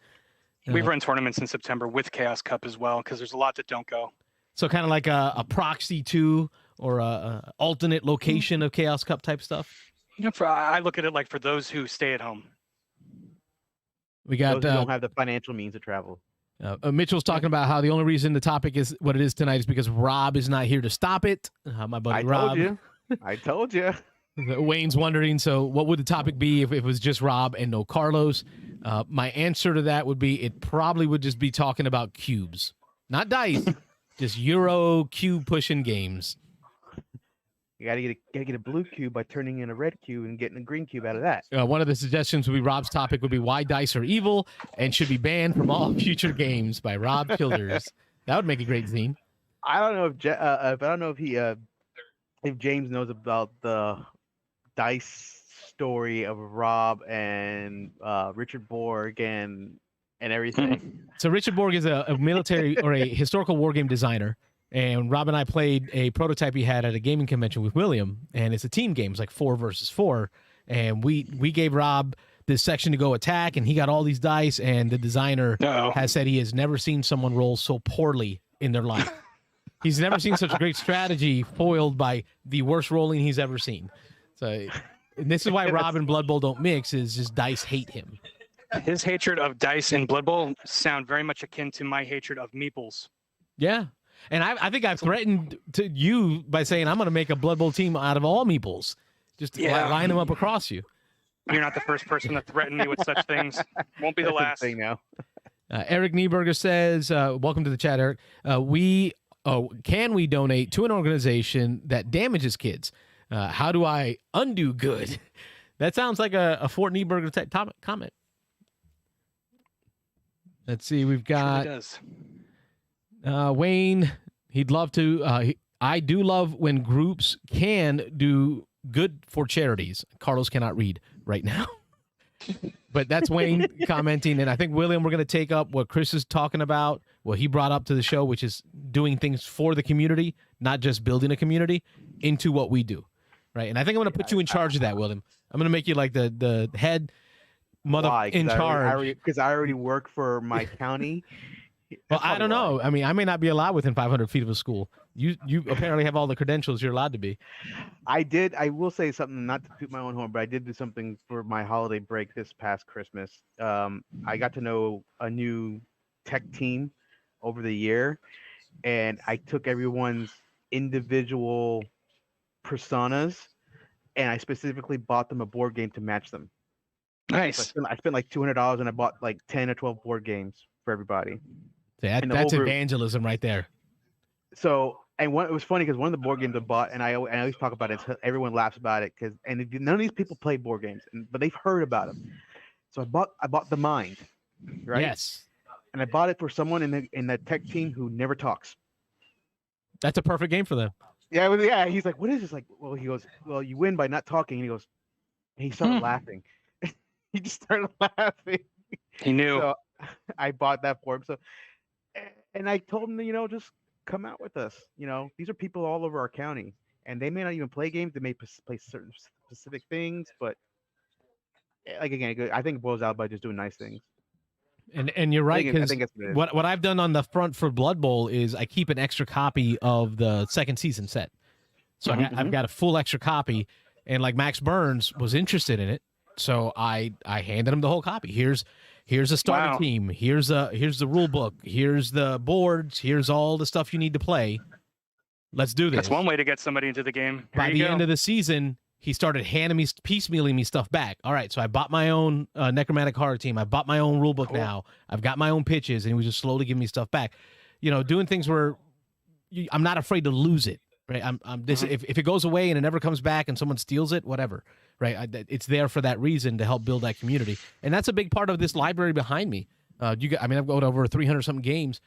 We've run tournaments in September with Chaos Cup as well, because there's a lot that don't go. So kind of like a proxy to or a alternate location of Chaos Cup type stuff. I look at it like for those who stay at home. We got those who don't have the financial means to travel. Mitchell's talking about how the only reason the topic is what it is tonight is because Rob is not here to stop it. My buddy Rob. I told you. Wayne's wondering, so what would the topic be if it was just Rob and no Carlos? My answer to that would be it probably would just be talking about cubes. Not dice, just Euro cube pushing games. You gotta get a blue cube by turning in a red cube and getting a green cube out of that. One of the suggestions would be Rob's topic would be why dice are evil and should be banned from all future games by Rob Childers. That would make a great zine. I don't know if James knows about the dice story of Rob and Richard Borg and everything. So Richard Borg is a military or a historical war game designer. And Rob and I played a prototype he had at a gaming convention with William, and it's a team game. It's like 4 versus 4. And we gave Rob this section to go attack, and he got all these dice, and the designer has said he has never seen someone roll so poorly in their life. He's never seen such a great strategy foiled by the worst rolling he's ever seen. So and this is why Rob and Blood Bowl don't mix, is just dice hate him. His hatred of dice and Blood Bowl sound very much akin to my hatred of meeples. Yeah. And I think I've threatened to you by saying I'm going to make a Blood Bowl team out of all meeples. Just line them up across you. You're not the first person to threaten me with such things. Won't be the last. Thing now. Eric Nieberger says, welcome to the chat, Eric. Can we donate to an organization that damages kids? How do I undo good? That sounds like a Fort Nieberger type comment. Let's see. We've got Wayne. He'd love to. I do love when groups can do good for charities. Carlos cannot read right now. But that's Wayne commenting. And I think, William, we're going to take up what Chris is talking about, what he brought up to the show, which is doing things for the community, not just building a community, into what we do. Right. And I think I'm going to put you in charge of that, William. I'm going to make you like the head in charge. Because I already work for my county. Well, I don't know. I mean, I may not be allowed within 500 feet of a school. You apparently have all the credentials you're allowed to be. I will say something, not to toot my own horn, but I did do something for my holiday break this past Christmas. I got to know a new tech team over the year, and I took everyone's individual personas, and I specifically bought them a board game to match them. Nice. So I spent like $200, and I bought like 10 or 12 board games for everybody. That's evangelism right there. So, and it was funny because one of the board games I bought, and I always talk about it, everyone laughs about it, none of these people play board games, but they've heard about them. So I bought The Mind, right? Yes. And I bought it for someone in the tech team who never talks. That's a perfect game for them. Yeah, he's like, what is this? Like, well, he goes, well, you win by not talking. And he started laughing. He just started laughing. He knew. So I bought that for him. So, and I told him, just come out with us. These are people all over our county, and they may not even play games. They may play certain specific things, but like again, I think it boils out by just doing nice things. And you're right, because what what I've done on the front for Blood Bowl is I keep an extra copy of the second season set. So I've got a full extra copy, and like Max Burns was interested in it, so I handed him the whole copy. Here's a starter team. Here's the rule book. Here's the boards. Here's all the stuff you need to play. Let's do this. That's one way to get somebody into the game. By the end of the season, he started piecemealing me stuff back. All right, so I bought my own Necromantic Horror team. I bought my own rule book now. I've got my own pitches, and he was just slowly giving me stuff back. Doing things where I'm not afraid to lose it. Right? If it goes away and it never comes back and someone steals it, whatever. Right? It's there for that reason, to help build that community, and that's a big part of this library behind me. I've got over 300 something games,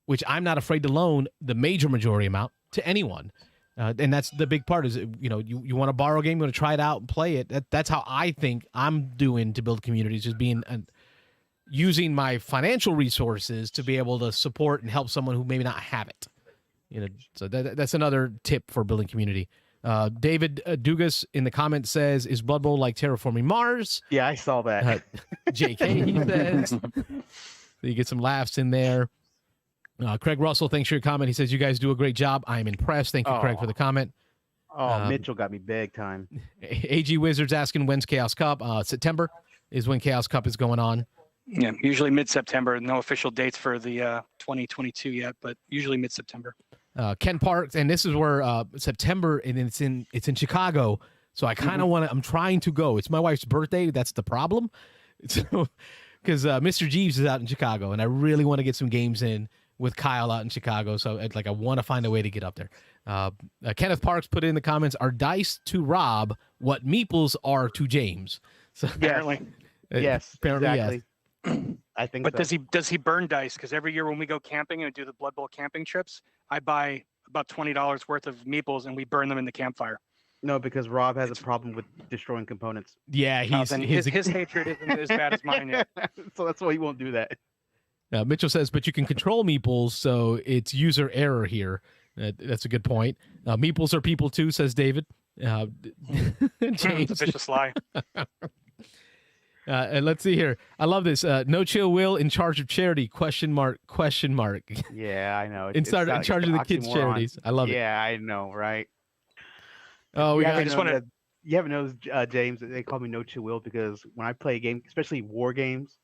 which I'm not afraid to loan the major majority amount to anyone. And that's the big part is, you want to borrow a game, you want to try it out and play it. That's how I think I'm doing to build communities, just using my financial resources to be able to support and help someone who maybe not have it. So that's another tip for building community. David Dugas in the comments says, is Blood Bowl like terraforming Mars? Yeah, I saw that. JK, he says. So you get some laughs in there. Craig Russell, thanks for your comment. He says, you guys do a great job. I am impressed. Thank you, Craig, for the comment. Mitchell got me big time. AG Wizards asking, when's Chaos Cup? September is when Chaos Cup is going on. Yeah, usually mid-September. No official dates for the 2022 yet, but usually mid-September. Ken Parks, and this is where September, and it's in Chicago. So I kind of I'm trying to go. It's my wife's birthday. That's the problem. So, because Mr. Jeeves is out in Chicago, and I really want to get some games in with Kyle out in Chicago. So I want to find a way to get up there. Kenneth Parks put in the comments, are dice to Rob what meeples are to James? So apparently. Yes, apparently, exactly. yes. I think but so. does he burn dice? Because every year when we go camping and do the Blood Bowl camping trips, I buy about $20 worth of meeples and we burn them in the campfire. No, because Rob has a problem with destroying components. Yeah, his hatred isn't as bad as mine yet. So that's why he won't do that. Mitchell says, but you can control meeples, so it's user error here. That's a good point. Meeples are people too, says David. James. It's a vicious lie. And let's see here. I love this. No Chill Will in charge of charity, question mark. Yeah, I know. In charge of the kids' charities. I love it. Yeah, I know, right? Oh, you haven't noticed, James, they call me No Chill Will because when I play a game, especially war games,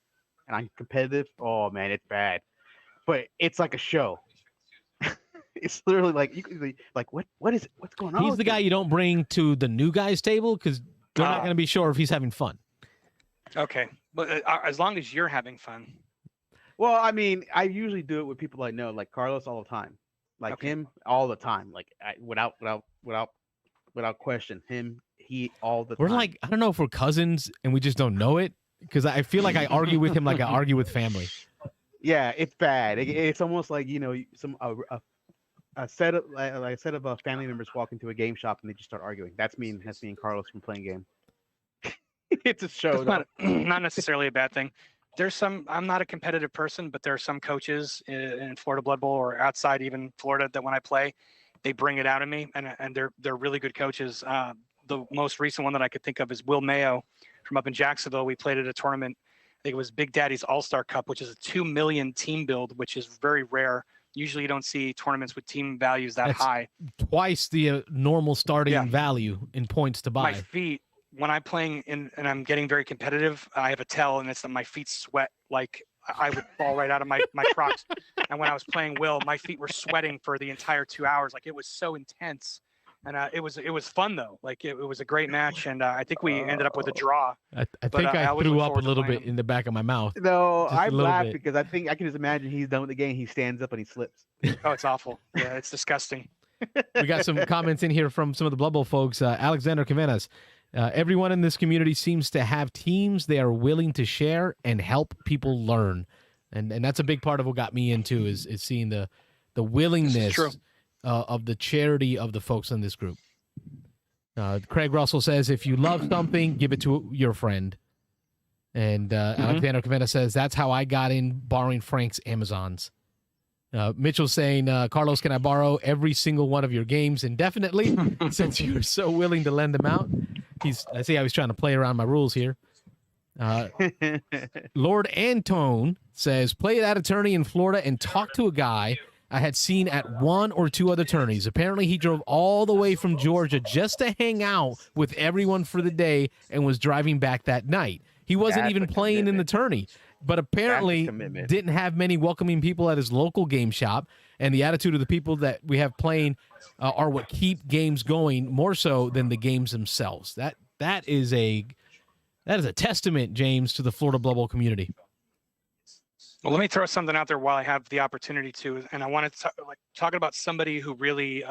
and I'm competitive, oh man, it's bad. But it's like a show. It's literally like what is it? What's going on? He's the guy you don't bring to the new guys table because they're not going to be sure if he's having fun. Okay, but as long as you're having fun. Well, I mean, I usually do it with people I know, like Carlos, all the time, like him, all the time, like without without question. He all the We're time. like, I don't know if we're cousins and we just don't know it, because I feel like I argue with him like I argue with family. Yeah, it's bad. It's almost like a set of family members walk into a game shop and they just start arguing. That's me and Carlos from playing game. It's a show. That's not necessarily a bad thing. I'm not a competitive person, but there are some coaches in Florida Blood Bowl or outside even Florida that when I play, they bring it out of me, and they're really good coaches. The most recent one that I could think of is Will Mayo from up in Jacksonville. We played at a tournament. I think it was Big Daddy's All-Star Cup, which is a 2 million team build, which is very rare. Usually you don't see tournaments with team values that's high. Twice the normal starting value in points to buy. My feet, when I'm playing and I'm getting very competitive, I have a tell, and it's that my feet sweat like I would fall right out of my Crocs. And when I was playing Will, my feet were sweating for the entire 2 hours. Like, it was so intense. And it was fun though. Like, it was a great match, and I think we ended up with a draw. I think I threw up a little bit in the back of my mouth. No, I laughed because I think I can just imagine he's done with the game. He stands up and he slips. Oh, it's awful. Yeah, it's disgusting. We got some comments in here from some of the Blood Bowl folks. Alexander Cavenas. Everyone in this community seems to have teams they are willing to share and help people learn. And that's a big part of what got me into is seeing the willingness of the charity of the folks in this group. Craig Russell says, if you love something, give it to your friend. And Alexander Cavenas says, that's how I got in borrowing Frank's Amazons. Mitchell saying, Carlos, can I borrow every single one of your games indefinitely since you're so willing to lend them out? I see how he's trying to play around my rules here. Lord Antone says, play at a tourney in Florida and talk to a guy I had seen at one or two other tourneys. Apparently, he drove all the way from Georgia just to hang out with everyone for the day and was driving back that night. He wasn't even playing in the tourney, but apparently didn't have many welcoming people at his local game shop. And the attitude of the people that we have playing are what keep games going more so than the games themselves. That is a testament, James, to the Florida Blood Bowl community. Well, let me throw something out there while I have the opportunity to, and I wanted to talk about somebody who really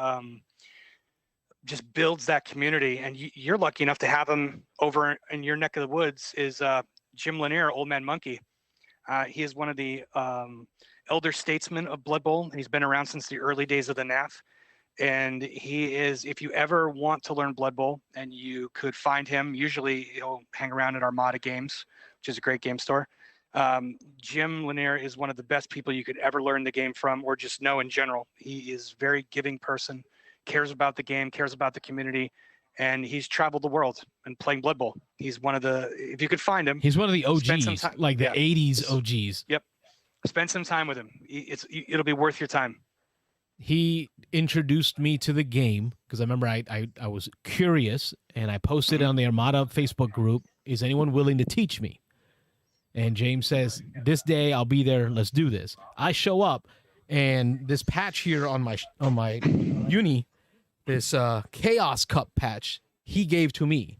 just builds that community. And you're lucky enough to have him over in your neck of the woods. Is Jim Lanier, Old Man Monkey. He is one of the elder statesmen of Blood Bowl, and he's been around since the early days of the NAF. And he is, if you ever want to learn Blood Bowl, and you could find him, usually he'll hang around at Armada Games, which is a great game store. Jim Lanier is one of the best people you could ever learn the game from, or just know in general. He is a very giving person, cares about the game, cares about the community, and he's traveled the world and playing Blood Bowl. He's one of the, if you could find him, he's one of the OGs, like the 80s OGs. Yep. Spend some time with him. It'll be worth your time. He introduced me to the game because I remember I was curious, and I posted on the Armada Facebook group, is anyone willing to teach me? And James says, this day I'll be there. Let's do this. I show up, and this patch here on my uni, this Chaos Cup patch, he gave to me.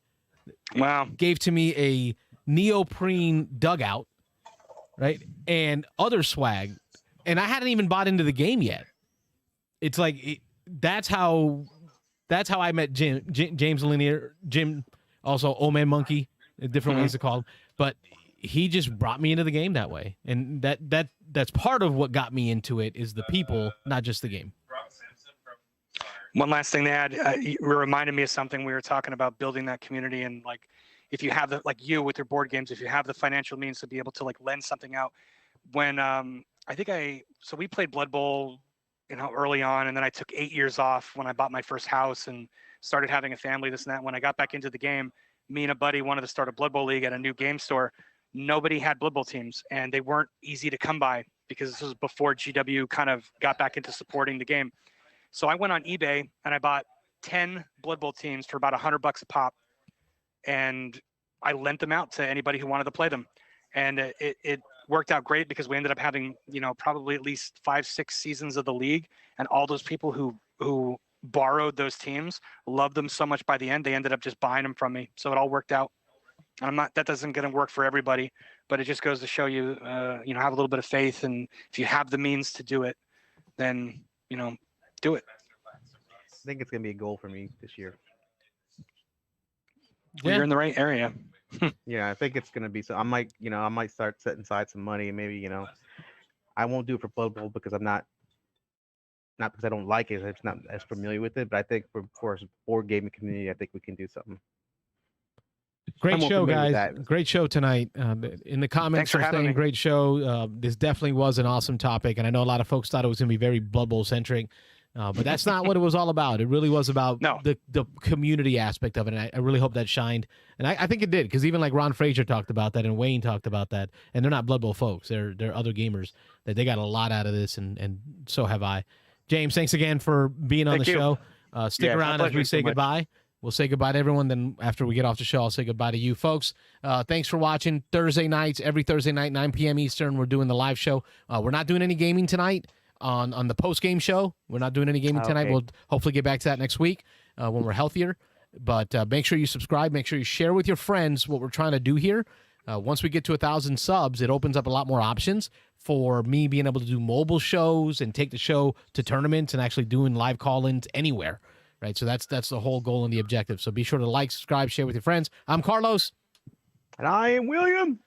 Wow. Gave to me a neoprene dugout, right? And other swag. And I hadn't even bought into the game yet. It's like, that's how I met James Lanier, Jim, also Old Man Monkey, different ways to call him. But he just brought me into the game that way. And that's part of what got me into it, is the people, not just the game. One last thing to add, you reminded me of something. We were talking about building that community, and like, if you have like you with your board games, if you have the financial means to be able to like lend something out. When so we played Blood Bowl, early on, and then I took 8 years off when I bought my first house and started having a family, this and that. When I got back into the game, me and a buddy wanted to start a Blood Bowl league at a new game store. Nobody had Blood Bowl teams, and they weren't easy to come by because this was before GW kind of got back into supporting the game. So I went on eBay and I bought 10 Blood Bowl teams for about $100 a pop, and I lent them out to anybody who wanted to play them. And it worked out great because we ended up having, probably at least 5-6 seasons of the league, and all those people who borrowed those teams loved them so much by the end, they ended up just buying them from me. So it all worked out. And that doesn't going to work for everybody, but it just goes to show you, have a little bit of faith. And if you have the means to do it, then, do it. I think it's going to be a goal for me this year. Well, you're in the right area. Yeah, I think it's gonna be so. I might start setting aside some money. Maybe, I won't do it for Blood Bowl because I'm not because I don't like it. I'm just not as familiar with it. But I think for a board gaming community, I think we can do something. Great I'm more show, familiar with guys. that. Great show tonight. In the comments, Thanks for they're having saying me. great show. This definitely was an awesome topic, and I know a lot of folks thought it was going to be very Blood Bowl centric, but that's not what it was all about. It really was about the community aspect of it, and I really hope that shined. And I think it did, because even like Ron Frazier talked about that, and Wayne talked about that, and they're not Blood Bowl folks. They're other gamers that they got a lot out of this, and so have I. James, thanks again for being on the show. Stick around as we say goodbye. We'll say goodbye to everyone. Then after we get off the show, I'll say goodbye to you folks. Thanks for watching. Thursday nights, every Thursday night, 9 p.m. Eastern, we're doing the live show. We're not doing any gaming tonight on the post-game show. We're not doing any gaming tonight. We'll hopefully get back to that next week when we're healthier. But make sure you subscribe. Make sure you share with your friends what we're trying to do here. Once we get to 1,000 subs, it opens up a lot more options for me being able to do mobile shows and take the show to tournaments and actually doing live call-ins anywhere. Right, so that's the whole goal and the objective. So be sure to like, subscribe, share with your friends. I'm Carlos. And I am William.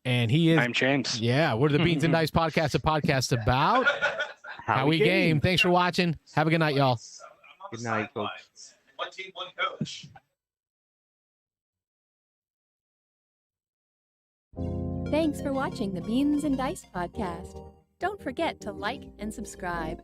And he is... I'm James. Yeah, we're the Beans and Dice Podcast, a podcast about how we game. Thanks for watching. Have a good night, y'all. Good night, folks. One team, one coach. Thanks for watching the Beans and Dice Podcast. Don't forget to like and subscribe.